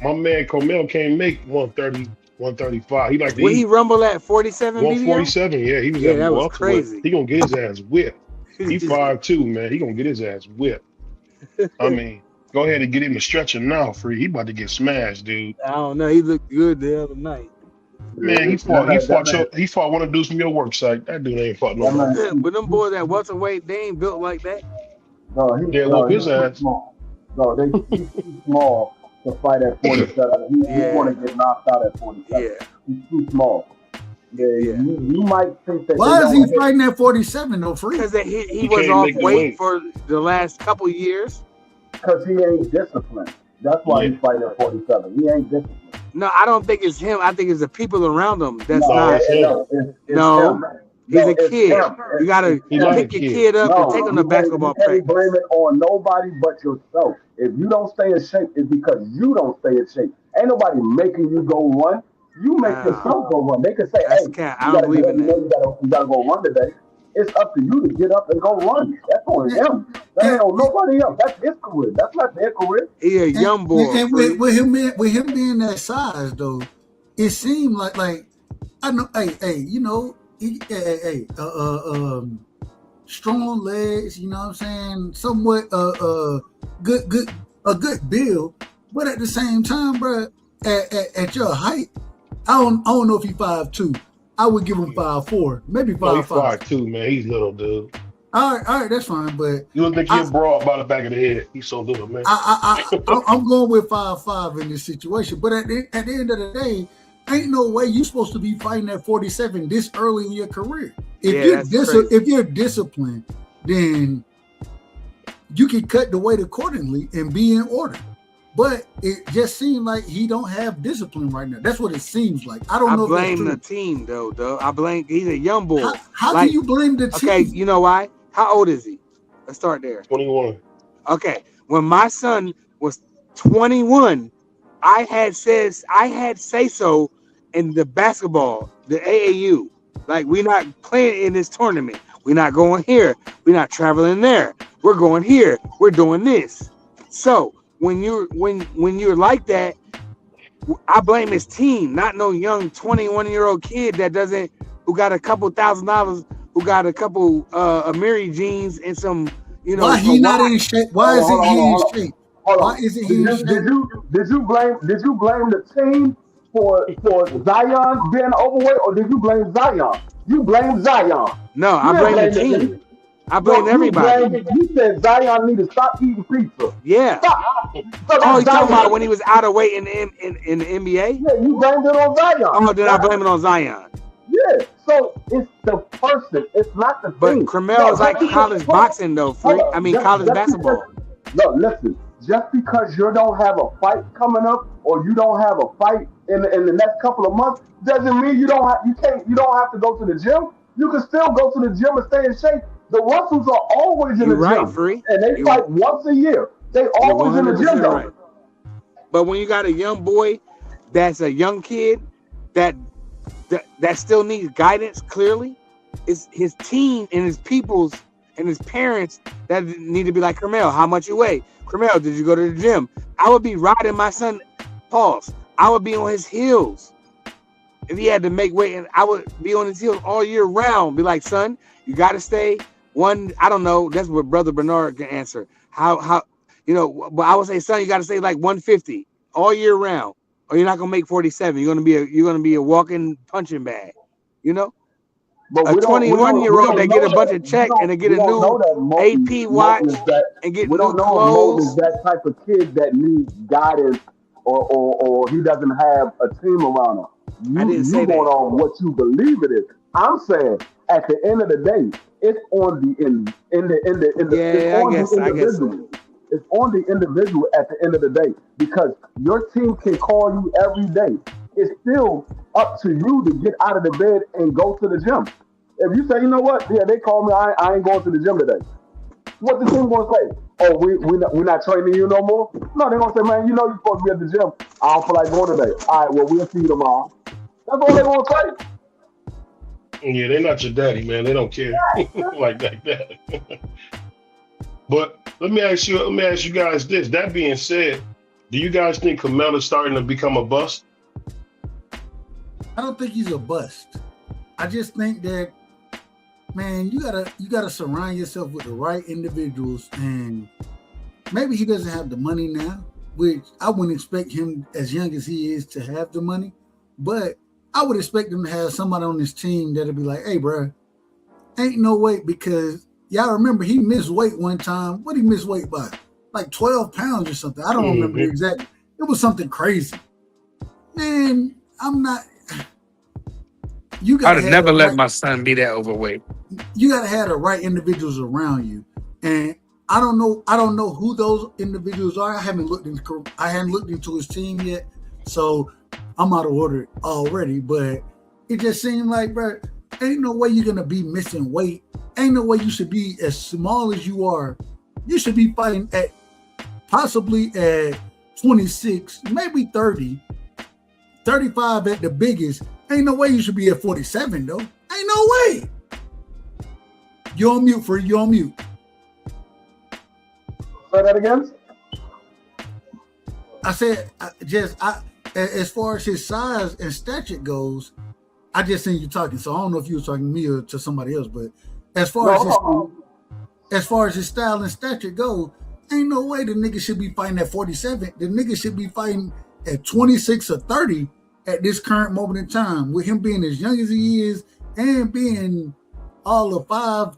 my man Comel can't make 130, 135. He like to Would eat he rumble at 47? 147. Yeah, he was Yeah, at that was welterweight. crazy. He gonna get his ass whipped. He 5'2", man. He gonna get his ass whipped. I mean, go ahead and get him a stretcher now, Free. He about to get smashed, dude. I don't know. He looked good the other night. Man, he fought one of dudes from your work site. That dude ain't fought nobody. But them boys at welterweight, they ain't built like that. No, He's too small. No, he's too small to fight at 47. He want to get knocked out at 47. Yeah. He's too small. Yeah, you might think that. Why is he fighting at 47 though, Free? Because he was off weight for the last couple of years. Because he ain't disciplined. That's why he's fighting at 47. He ain't disciplined. No, I don't think it's him. I think it's the people around him. That's No, not. it's No, him. he's a it's kid. him. You gotta pick your kid up and take him to basketball you practice. can't blame it on nobody but yourself. If you don't stay in shape, it's because you don't stay in shape. Ain't nobody making you go run. You make yourself go run. They can say, That's hey, cat. I don't believe in that. you gotta go run today. It's up to you to get up and go run. That's on him. That ain't on nobody else. That's his career. That's not their career. He a young boy. And with him being that size though, it seemed like I know. Hey, you know, strong legs. You know what I'm saying? Somewhat a good build, but at the same time, bro, at your height, I don't know if he's 5'2". I would give him 5'4", maybe 5'5". He's 5'2", man. He's little, dude. All right, that's fine. But You don't think he's broad by the back of the head? He's so little, man. I'm going with 5'5" in this situation. But at the end of the day, ain't no way you're supposed to be fighting at 47 this early in your career. If you're disciplined, then you can cut the weight accordingly and be in order. But it just seems like he don't have discipline right now. That's what it seems like. I don't know. I blame the team though. I blame. He's a young boy. How can you blame the team? Okay, you know why? How old is he? Let's start there. 21. Okay, when my son was 21, I had say so in the basketball, the AAU. Like, we're not playing in this tournament. We're not going here. We're not traveling there. We're going here. We're doing this. So when you're like that, I blame his team, not no young 21-year-old kid who got a couple $1,000, who got a couple Amiri jeans and some, Why he not in shape? Why isn't he in shape? Why isn't he in shape? Did you blame the team for Zion being overweight, or did you blame Zion? You blame Zion. No, I blame the team. I blame everybody. You said Zion need to stop eating pizza. Yeah. Stop. So Oh, you talking about Zion. when he was out of weight in the NBA? Yeah, you blamed it on Zion. Oh, then I blame it on Zion. Yeah, so it's the person. It's not the But thing. Cremel is like college boxing, though. College basketball. No, listen. Just because you don't have a fight coming up, or you don't have a fight in the next couple of months, doesn't mean you don't have to go to the gym. You can still go to the gym and stay in shape. The Russells are always in the gym, Free. and they fight once a year. They always in the gym, though. Right. But when you got a young boy, that's a young kid that still needs guidance. Clearly, it's his team and his peoples and his parents that need to be like, Cremel, how much you weigh? Cremel, did you go to the gym? I would be riding my son. Pause. I would be on his heels if he had to make weight, and I would be on his heels all year round. Be like, son, you got to stay one. I don't know. That's what Brother Bernard can answer. How but I would say, son, you got to stay like 150 all year round, or you're not gonna make 47. You're gonna be a walking punching bag. But a 21-year-old that get a bunch of check and they get a new AP watch and get new clothes. Is that type of kid that needs guidance, or he doesn't have a team around him. You going on what you believe it is. I'm saying at the end of the day, it's on the individual. It's on the individual at the end of the day, because your team can call you every day. It's still up to you to get out of the bed and go to the gym. If you say, you know what, yeah, they call me, I ain't going to the gym today. What the team gonna say? Oh, we're not training you no more? No, they're gonna say, man, you're supposed to be at the gym. I don't feel like going today. All right, well, we'll see you tomorrow. That's all they're gonna say. Yeah, they're not your daddy, man. They don't care like that. But let me ask you guys this. That being said, do you guys think Cremel is starting to become a bust? I don't think he's a bust. I just think that, man, you gotta surround yourself with the right individuals, and maybe he doesn't have the money now, which I wouldn't expect him, as young as he is, to have the money, but I would expect him to have somebody on his team that'll be like, hey, bro, ain't no way, because y'all remember he missed weight one time. What did he miss weight by? Like 12 pounds or something. I don't remember exactly. It was something crazy. Man, I'm not. I'd have never let my son be that overweight. You gotta have the right individuals around you, and I don't know who those individuals are. I haven't looked into his team yet, so I'm out of order already. But it just seemed like, bro, ain't no way you're gonna be missing weight. Ain't no way you should be as small as you are. You should be fighting at possibly at 26, maybe 30, 35 at the biggest. Ain't no way you should be at 47, though. Ain't no way. You're on mute, Free. You're on mute. Say that again? I said, as far as his size and stature goes, I just seen you talking, so I don't know if you were talking to me or to somebody else, but as far as his style and stature goes, ain't no way the nigga should be fighting at 47. The nigga should be fighting at 26 or 30 at this current moment in time, with him being as young as he is and being all of 5'5".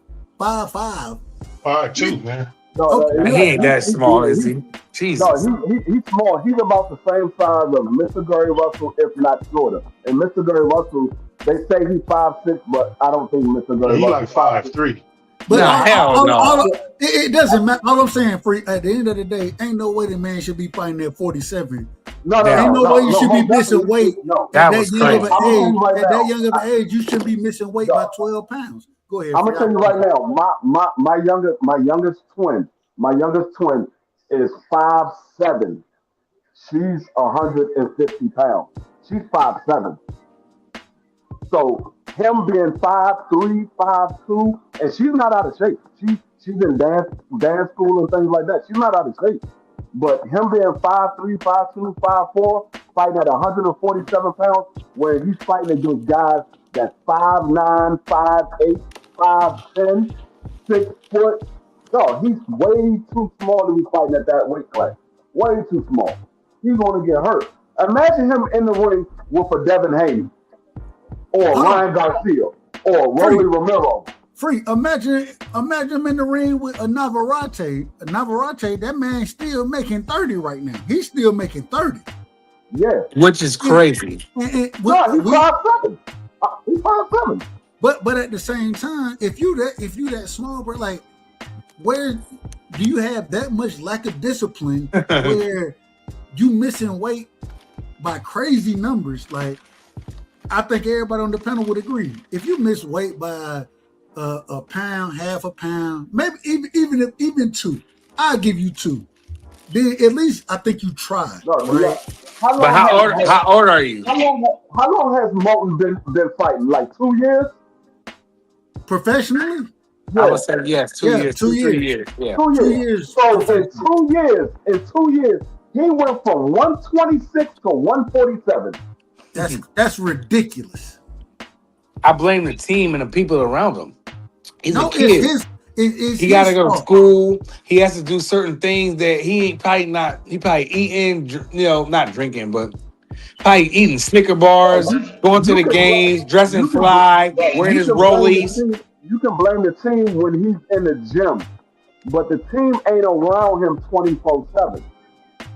5'2", man. No, he ain't that small, is he? Jesus. No, he's small. He's about the same size of Mr. Gary Russell, if not shorter. And Mr. Gary Russell, they say he's 5'6", but I don't think Mr. Gary Russell. He's like 5'3". But hell no. It doesn't matter. All I'm saying, Free, at the end of the day, ain't no way the man should be fighting at 47. Ain't no way you should be missing weight. That was crazy. At that young of an age, you shouldn't be missing weight by 12 pounds. Go ahead. I'm gonna tell you right now, my youngest twin is 5'7". She's 150 pounds. She's 5'7". So him being 5'3", 5'2", and she's not out of shape. She's in dance school and things like that. She's not out of shape. But him being 5'3", 5'2", 5'4", fighting at 147 pounds, where he's fighting against guys that's 5'9", 5'8", 5'10", 6 foot. No, he's way too small to be fighting at that weight class. Way too small. He's going to get hurt. Imagine him in the ring with a Devin Haney, or Ryan Garcia, or Rolly Romero. Free. Imagine him in the ring with a Navarrete. That man still making 30 right now. He's still making 30. Yeah. Which is crazy. No, he's 5'7". He's 5'7". But at the same time, if you that small, bro, like, where do you have that much lack of discipline where you missing weight by crazy numbers? Like, I think everybody on the panel would agree. If you miss weight by a pound, half a pound, maybe even 2, I'll give you 2. Then at least I think you tried. No, right? How old are you? How long has Moulton been fighting? Like 2 years? Professionally? Yeah. I would say yes, 2 years. 2 years. 3 years. Yeah. 2 years. So in 2 years, he went from 126 to 147. That's ridiculous. I blame the team and the people around him. He's a kid. He got to go to school. He has to do certain things that he probably eating, not drinking, but probably eating Snicker bars, going to the games, dressing fly, wearing his rollies. You can blame the team when he's in the gym, but the team ain't around him 24/7.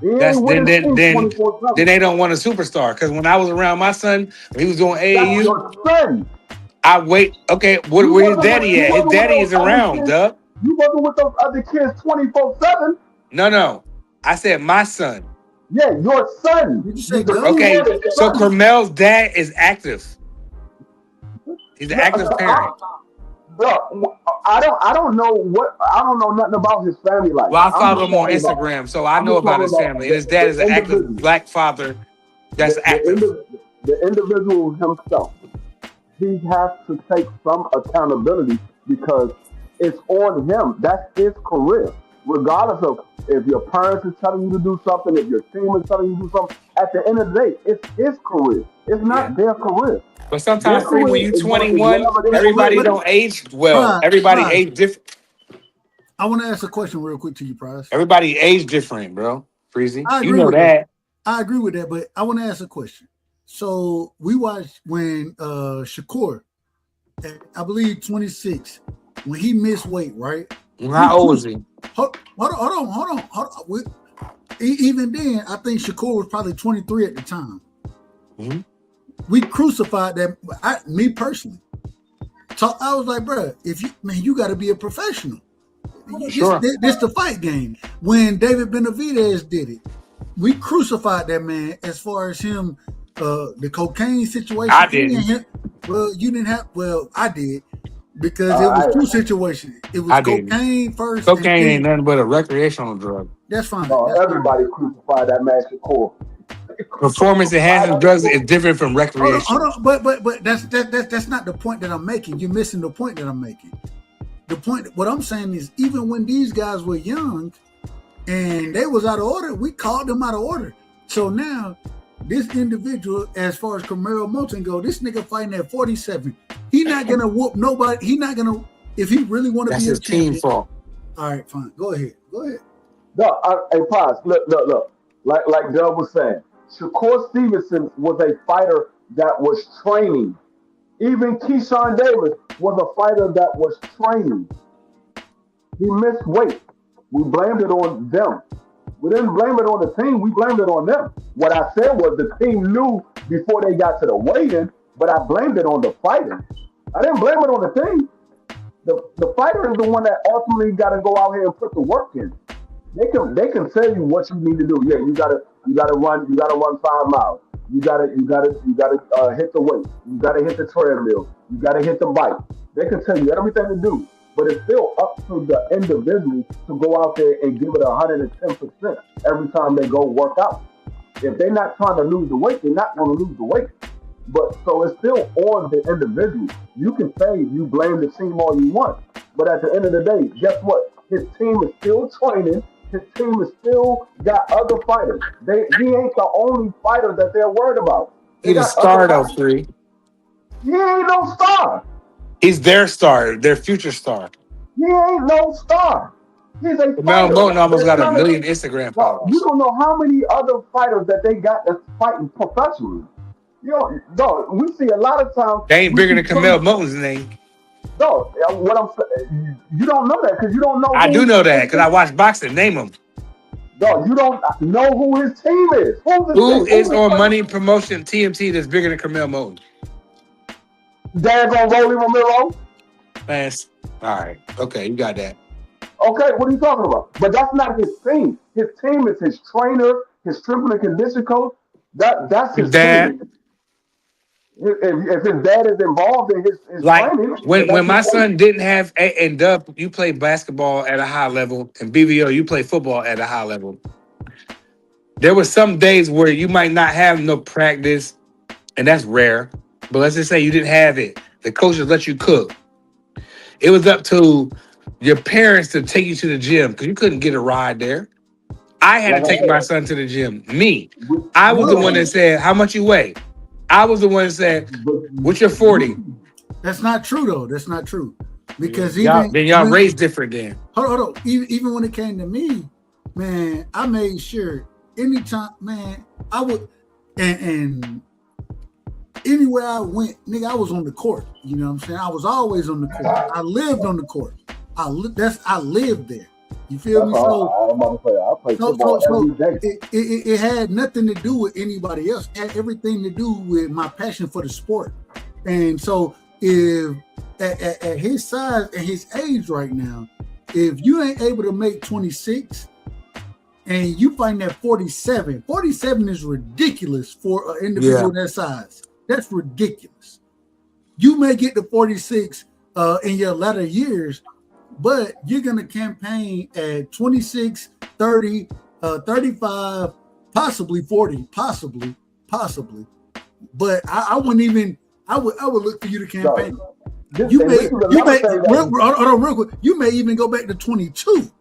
Then they don't want a superstar. Because when I was around my son, when he was doing AAU, your son. I wait. Okay, where his daddy at? His daddy is around, Dub. You wasn't with those other kids 24/7. No. I said my son. Yeah, your son. Okay, so Carmel's dad is active. He's an active parent. Bro, I don't know nothing about his family life. Well, I follow him on Instagram, so I know about his family. And his dad is an active black father that's active. The individual himself, he has to take some accountability because it's on him. That's his career. Regardless of if your parents is telling you to do something, if your team is telling you to do something, at the end of the day, it's his career. It's not their career. But sometimes when you're 21, everybody don't age well. Everybody age different. I want to ask a question real quick to you, Price. Everybody age different, bro. Freezy. You know that. I agree with that, but I want to ask a question. So we watched when Shakur, at, I believe 26, when he missed weight, right? How old was he? Hold on. Even then, I think Shakur was probably 23 at the time. Mm-hmm. We crucified that. Me personally. So I was like, bro, you got to be a professional. Sure. This the fight game. When David Benavidez did it, we crucified that man as far as him, the cocaine situation. I didn't. You didn't have. Well, I did. Because it was two situations. It was cocaine first. Cocaine ain't nothing but a recreational drug. That's fine. No, everybody crucified that man Shakur. Performance enhancing drugs is different from recreation. Hold on. But that's not the point that I'm making. You're missing the point that I'm making. The point, what I'm saying is, even when these guys were young and they was out of order, we called them out of order. So now, this individual, as far as Camaro Moulton go, this nigga fighting at 47. He not gonna whoop nobody. He not gonna, if he really want to be a champion. Team fault. All right, fine. Go ahead. No, hey, pause. Look. Like Doug was saying, Shakur Stevenson was a fighter that was training. Even Keyshawn Davis was a fighter that was training. He missed weight. We blamed it on them. We didn't blame it on the team. We blamed it on them. What I said was the team knew before they got to the weigh-in, but I blamed it on the fighter. I didn't blame it on the team. The fighter is the one that ultimately got to go out here and put the work in. They can tell you what you need to do. Yeah, you gotta run 5 miles. You gotta hit the weight. You gotta hit the treadmill. You gotta hit the bike. They can tell you everything to do, but it's still up to the individual to go out there and give it 110% every time they go work out. If they're not trying to lose the weight, they're not going to lose the weight. But so it's still on the individual. You can say you blame the team all you want, but at the end of the day, guess what? His team is still training. His team is still got other fighters. He ain't the only fighter that they're worried about. He's a star, though, Free. He ain't no star. He's their star, their future star. He ain't no star. He's a Mel Moulton almost got 1 million Instagram followers. You don't know how many other fighters that they got that's fighting professionally. We see a lot of times. They ain't bigger than Camille Moulton's name. No, what I'm saying, you don't know that because you don't know. I do know that because I watch boxing. Name them. No, you don't know who his team is. Who is on Money Promotion TMT that's bigger than Camille Moten? Daggone Rolly Romero. Man, all right. Okay, you got that. Okay, what are you talking about? But that's not his team. His team is his trainer, his strength and condition coach. That's his dad. team. If his dad is involved in his like training, when my son didn't have and Dub, you play basketball at a high level, and BVO, you play football at a high level. There were some days where you might not have no practice, and that's rare. But let's just say you didn't have it. The coaches let you cook. It was up to your parents to take you to the gym because you couldn't get a ride there. I had to take my son to the gym. Me. I was the one that said, how much you weigh? I was the one that said, what's your 40? That's not true, though. That's not true. Because y'all raised different then. Hold on. Even when it came to me, man, I made sure anytime, man, I would, and anywhere I went, nigga, I was on the court. You know what I'm saying? I was always on the court. I lived on the court. I lived there. You feel me? It had nothing to do with anybody else. It had everything to do with my passion for the sport. And so if at his size and his age right now, if you ain't able to make 26 and you find that 47 is ridiculous for an individual that size. That's ridiculous. You may get to 46 in your latter years, but you're going to campaign at 26, 30, 35, possibly 40, possibly. But I wouldn't even, I would look for you to campaign. You may even go back to 22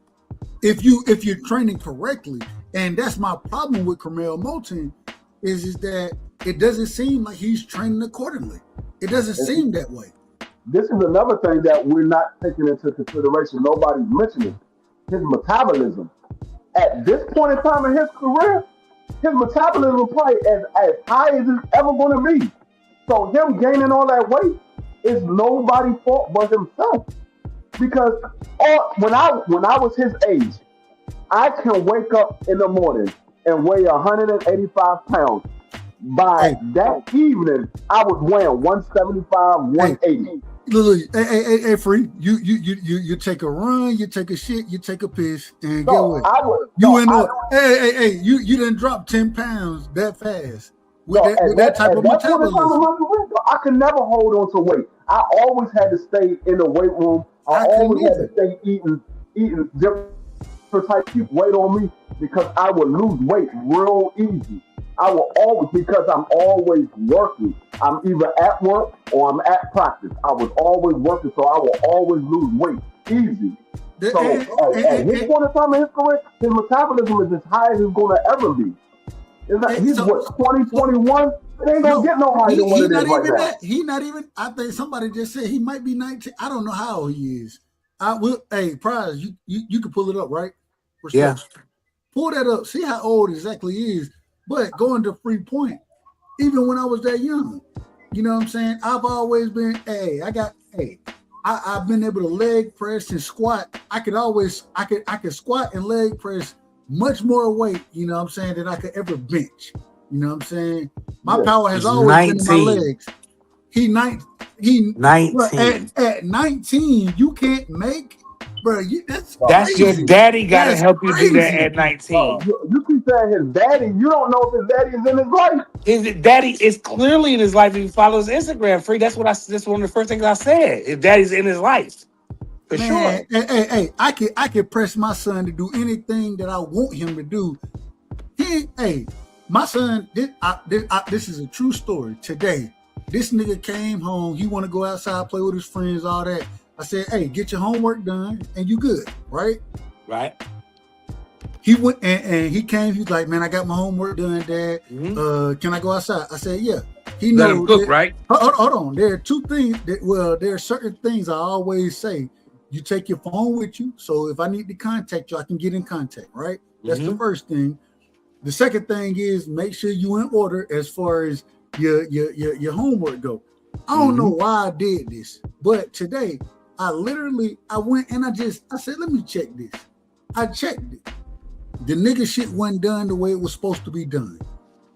if you're training correctly. And that's my problem with Camille Moten is that it doesn't seem like he's training accordingly. It doesn't seem that way. This is another thing that we're not taking into consideration. Nobody's mentioning his metabolism. At this point in time in his career, his metabolism probably as high as it's ever going to be. So him gaining all that weight is nobody's fault but himself. Because when I was his age, I can wake up in the morning and weigh 185 pounds. By that evening, I was weighing 175, 180. Hey, Free, you take a run, you take a shit, you take a piss, and get what? You done dropped 10 pounds that fast with that type of metabolism. I could never hold on to weight. I always had to stay in the weight room. I always had to stay eating different type of weight on me because I would lose weight real easy. I will always, because I'm always working. I'm either at work or I'm at practice. I was always working, so I will always lose weight easy. So at his point in time in his career, his metabolism is as high as it's going to ever be. He's 20, 21? It ain't going to get no higher than what it is right now. He not even, I think somebody just said he might be 19. I don't know how old he is. Prize, you can pull it up, right? Yeah. Pull that up. See how old exactly he is. But going to Free Point, even when I was that young, you know what I'm saying? I've always been, I've been able to leg press and squat. I could squat and leg press much more weight, you know what I'm saying, than I could ever bench. You know what I'm saying? My power has always been in my legs. He 19. At 19, you can't make, bro. That's your daddy got to help you do that at 19. You keep saying his daddy. You don't know if his daddy is in his life. His daddy is clearly in his life if you follow his Instagram. Free. That's one of the first things I said. His daddy's in his life. For sure. Hey, I can press my son to do anything that I want him to do. My son, this is a true story. Today, this nigga came home. He want to go outside, play with his friends, all that. I said, hey, get your homework done and you good, right? Right. He went and he came. He's like, man, I got my homework done, Dad. Mm-hmm. Can I go outside? I said, yeah. He Let him cook, right? Hold on. There are two things. There are certain things I always say. You take your phone with you, so if I need to contact you, I can get in contact, right? That's the first thing. The second thing is make sure you in order as far as your homework go. I don't know why I did this, but today I went and I said, let me check this. I checked it. The nigga shit wasn't done the way it was supposed to be done.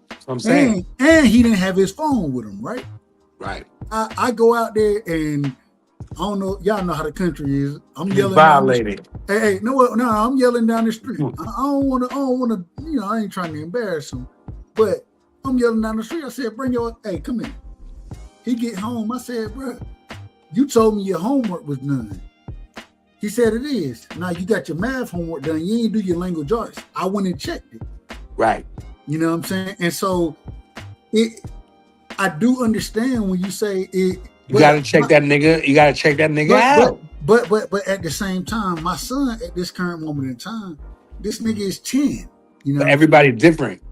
That's what I'm saying. And he didn't have his phone with him, right? Right. I go out there and I don't know, y'all know how the country is. I'm yelling. Violated. Hey, no, I'm yelling down the street. I don't want to, I ain't trying to embarrass him, but I'm yelling down the street. I said, hey, come here. He get home. I said, bro, you told me your homework was done. He said it is. Now you got your math homework done. You ain't do your language arts. I went and checked it. Right. You know what I'm saying? And so I do understand when you say it. You gotta check that nigga. You gotta check that nigga out. But at the same time, my son at this current moment in time, this nigga is 10. You know, But everybody's different.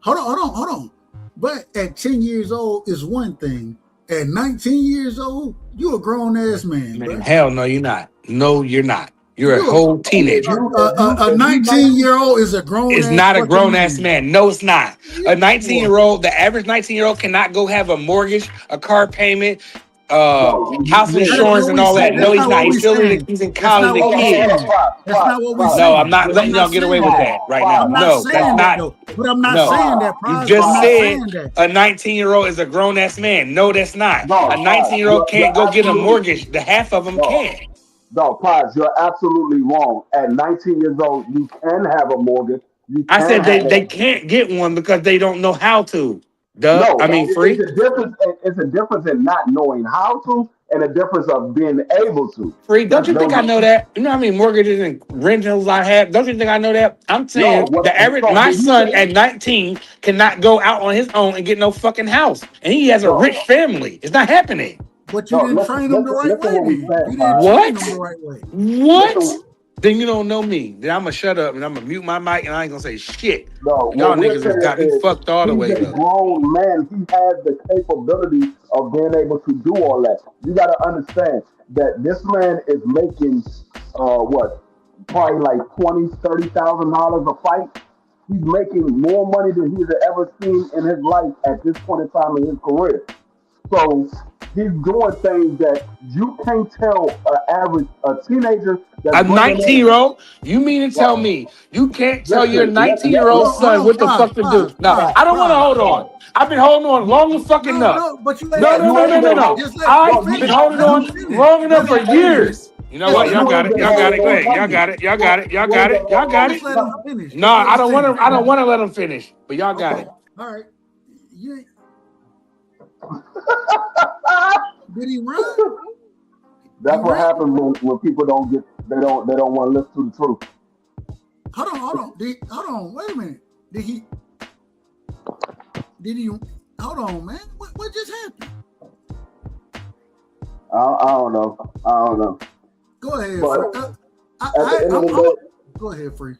Hold on. But at 10 years old is one thing. At 19 years old, you a grown ass man. Man, hell no, you're not. No, you're not. You're a whole teenager. A 19-year-old is a grown. It's not a grown ass man. No, it's not. A 19-year-old, the average 19-year-old cannot go have a mortgage, a car payment, house insurance, and all that. No, he's not. He's in college. A kid. That's not what we saying. No, I'm not letting y'all get away with that right now. No, that's not. But I'm not saying that. You just said a 19-year-old is a grown ass man. No, that's not. A 19-year-old can't go get a mortgage. The half of them can. No, Paz, you're absolutely wrong. At 19 years old, you can have a mortgage. I said they can't get one because they don't know how to. No, free. It's a difference in not knowing how to and a difference of being able to. Free, don't you think I know that? You know how many mortgages and rentals I have? Don't you think I know that? I'm saying my son at 19 cannot go out on his own and get no fucking house. And he has a rich family. It's not happening. But you didn't train them the right way. What? Then you don't know me. Then I'm gonna shut up and I'm gonna mute my mic and I ain't gonna say shit. No, y'all niggas have got me fucked all the way up. He's a grown man. He has the capability of being able to do all that. You got to understand that this man is making probably like $20,000-$30,000 a fight. He's making more money than he's ever seen in his life at this point in time in his career. So he's doing things that you can't tell a teenager. A 19-year-old? You mean to tell me you can't tell your 19-year-old son what the fuck to do? No, I don't want to hold on. I've been holding on long as fucking enough. No. I've been holding on long enough for years. You know what? Y'all got it. Go ahead. Y'all got it. No, I don't want to let him finish. But y'all got it. All right. Did he run? That's what happens when people don't want to listen to the truth. Hold on. Wait a minute. Did he? Hold on, man. What just happened? I don't know. Go ahead. Go ahead, Free.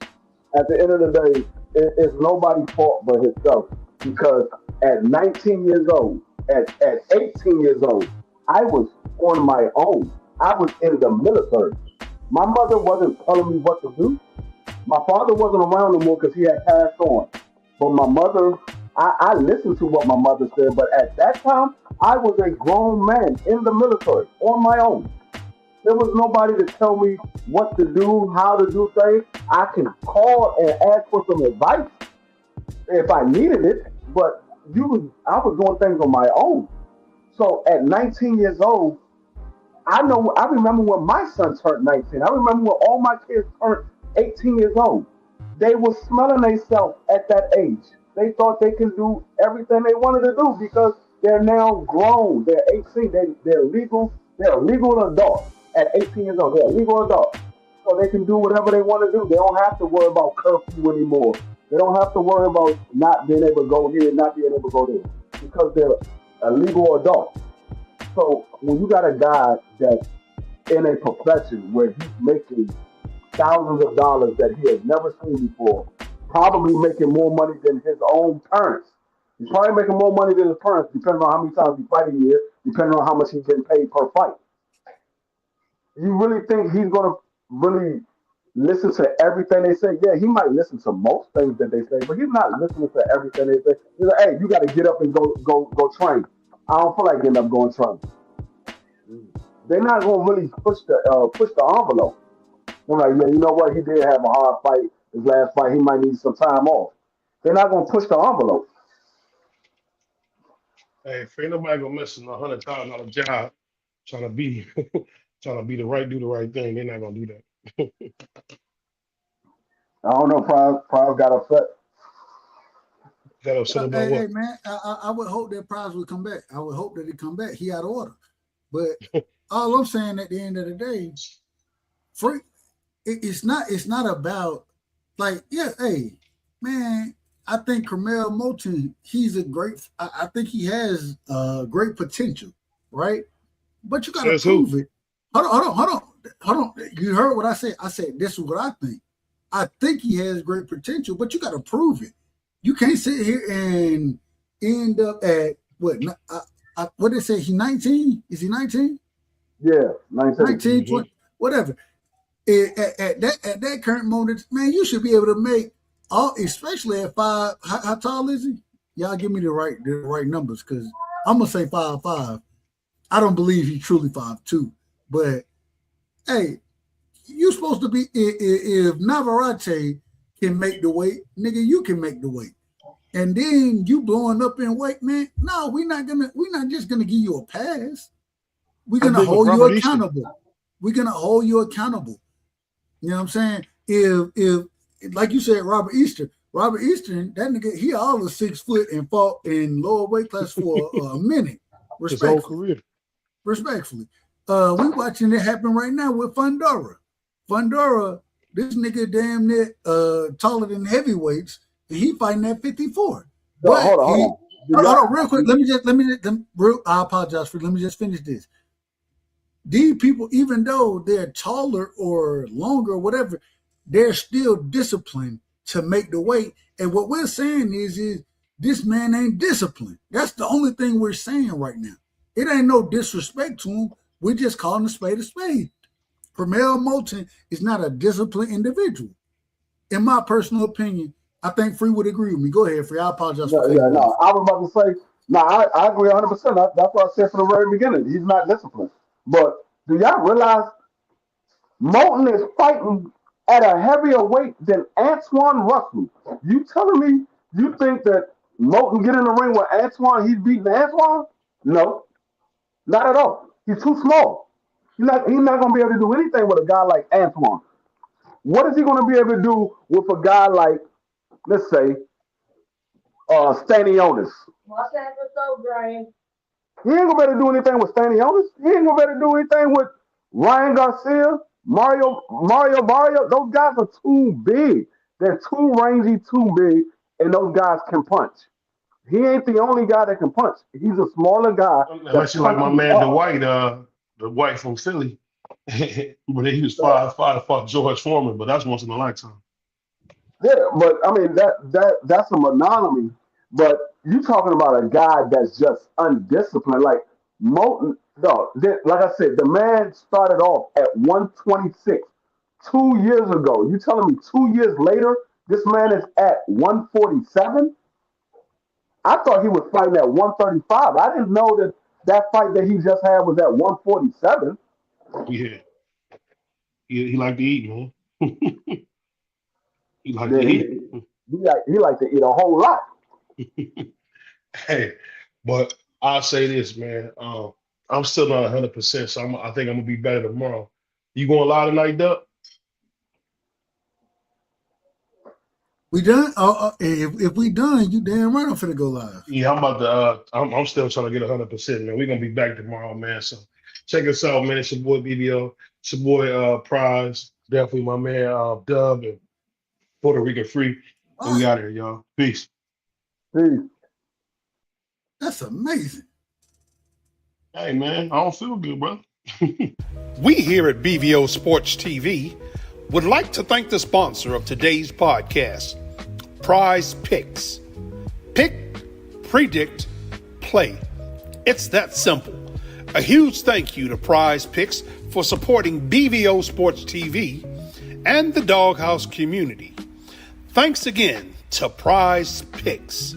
At the end of the day, it's nobody's fault but himself. Because at 19 years old, at 18 years old, I was on my own. I was in the military. My mother wasn't telling me what to do. My father wasn't around anymore because he had passed on. But my mother, I listened to what my mother said. But at that time, I was a grown man in the military on my own. There was nobody to tell me what to do, how to do things. I can call and ask for some advice if I needed it. But I was doing things on my own. So at 19 years old, I remember when my son turned 19. I remember when all my kids turned 18 years old. They were smelling themselves at that age. They thought they could do everything they wanted to do because they're now grown. They're 18. They're legal. They're a legal adult at 18 years old. They're a legal adult. So they can do whatever they want to do. They don't have to worry about curfew anymore. They don't have to worry about not being able to go here, not being able to go there, because they're a legal adult. So when you got a guy that's in a profession where he's making thousands of dollars that he has never seen before, probably making more money than his own parents. He's probably making more money than his parents, depending on how many times he fights a year, depending on how much he's getting paid per fight. You really think he's going to really listen to everything they say? Yeah, he might listen to most things that they say, but he's not listening to everything they say. He's like, hey, you got to get up and go train. I don't feel like ending up going Trump. They're not gonna really push the envelope. They're like, yeah, you know what? He did have a hard fight. His last fight, he might need some time off. They're not gonna push the envelope. Hey, if ain't nobody gonna miss a $100,000 job trying to be do the right thing, they're not gonna do that. I don't know. Prize got upset. Got upset about what? Hey, man, I would hope that Prize would come back. I would hope that he come back. He out of order. But all I'm saying at the end of the day, it's not about like, yeah, hey, man, I think Carmel Moulton, I think he has great potential, right? But you got to prove it. Hold on. You heard what I said. I said, this is what I think. I think he has great potential, but you got to prove it. You can't sit here and end up at what did they say? He 19? Is he 19? Yeah, 19. 19, 20, whatever. At that current moment, man, you should be able to make especially at 5. How tall is he? Y'all give me the right numbers, because I'm gonna say 5'5". I don't believe he's truly 5'2", but hey, you supposed to be, if Navarrete can make the weight, nigga, you can make the weight. And then you blowing up in weight, man. No, we're not just gonna give you a pass. We're gonna hold you accountable. We're gonna hold you accountable. You know what I'm saying? If like you said, Robert Eastern, that nigga, he all of 6 foot and fought in lower weight class for a minute. His whole career. Respectfully. We watching it happen right now with Fundora. This nigga damn near taller than heavyweights, and he fighting at 54. But hold on, real quick. Let me just I apologize for. Let me just finish this. These people, even though they're taller or longer or whatever, they're still disciplined to make the weight. And what we're saying is this man ain't disciplined. That's the only thing we're saying right now. It ain't no disrespect to him. We're just calling a spade a spade. Carmel Moulton is not a disciplined individual. In my personal opinion, I think Free would agree with me. Go ahead, Free. I apologize for that. No, I was about to say, I agree 100%. That's what I said from the very beginning. He's not disciplined. But do y'all realize Moulton is fighting at a heavier weight than Antoine Russell? You telling me you think that Moulton get in the ring with Antoine, he's beating Antoine? No, not at all. He's too small. He's not going to be able to do anything with a guy like Antoine. What is he going to be able to do with a guy like, let's say, Stanionis? What's that so Brian? He ain't going to be able to do anything with Stanionis. He ain't going to be able to do anything with Ryan Garcia, Mario Barrio. Those guys are too big. They're too rangy, too big, and those guys can punch. He ain't the only guy that can punch. He's a smaller guy. Unless you like my man the White from Philly. But he was 5'5", fought George Foreman, but that's once in a lifetime. Yeah, but I mean that's a mononymy. But you talking about a guy that's just undisciplined, like Moulton. No, like I said, the man started off at 126 2 years ago. You telling me 2 years later this man is at 147? I thought he was fighting at 135. I didn't know that fight that he just had was at 147. Yeah. He like to eat, man. He like to eat. He like to eat a whole lot. Hey, but I'll say this, man. I'm still not 100%, so I think I'm gonna be better tomorrow. You going live tonight, Duck? We done? If we done, you damn right I'm finna go live. Yeah, I'm about to. I'm still trying to get 100%, man. We're gonna be back tomorrow, man. So check us out, man. It's your boy BBO. It's your boy Prize. Definitely my man Dub and Puerto Rican Free. And we out here, y'all. Peace. Peace. That's amazing. Hey, man, I don't feel good, bro. We here at BVO Sports TV would like to thank the sponsor of today's podcast, Prize Picks. Pick, predict, play. It's that simple. A huge thank you to Prize Picks for supporting BVO Sports TV and the Doghouse community. Thanks again to Prize Picks.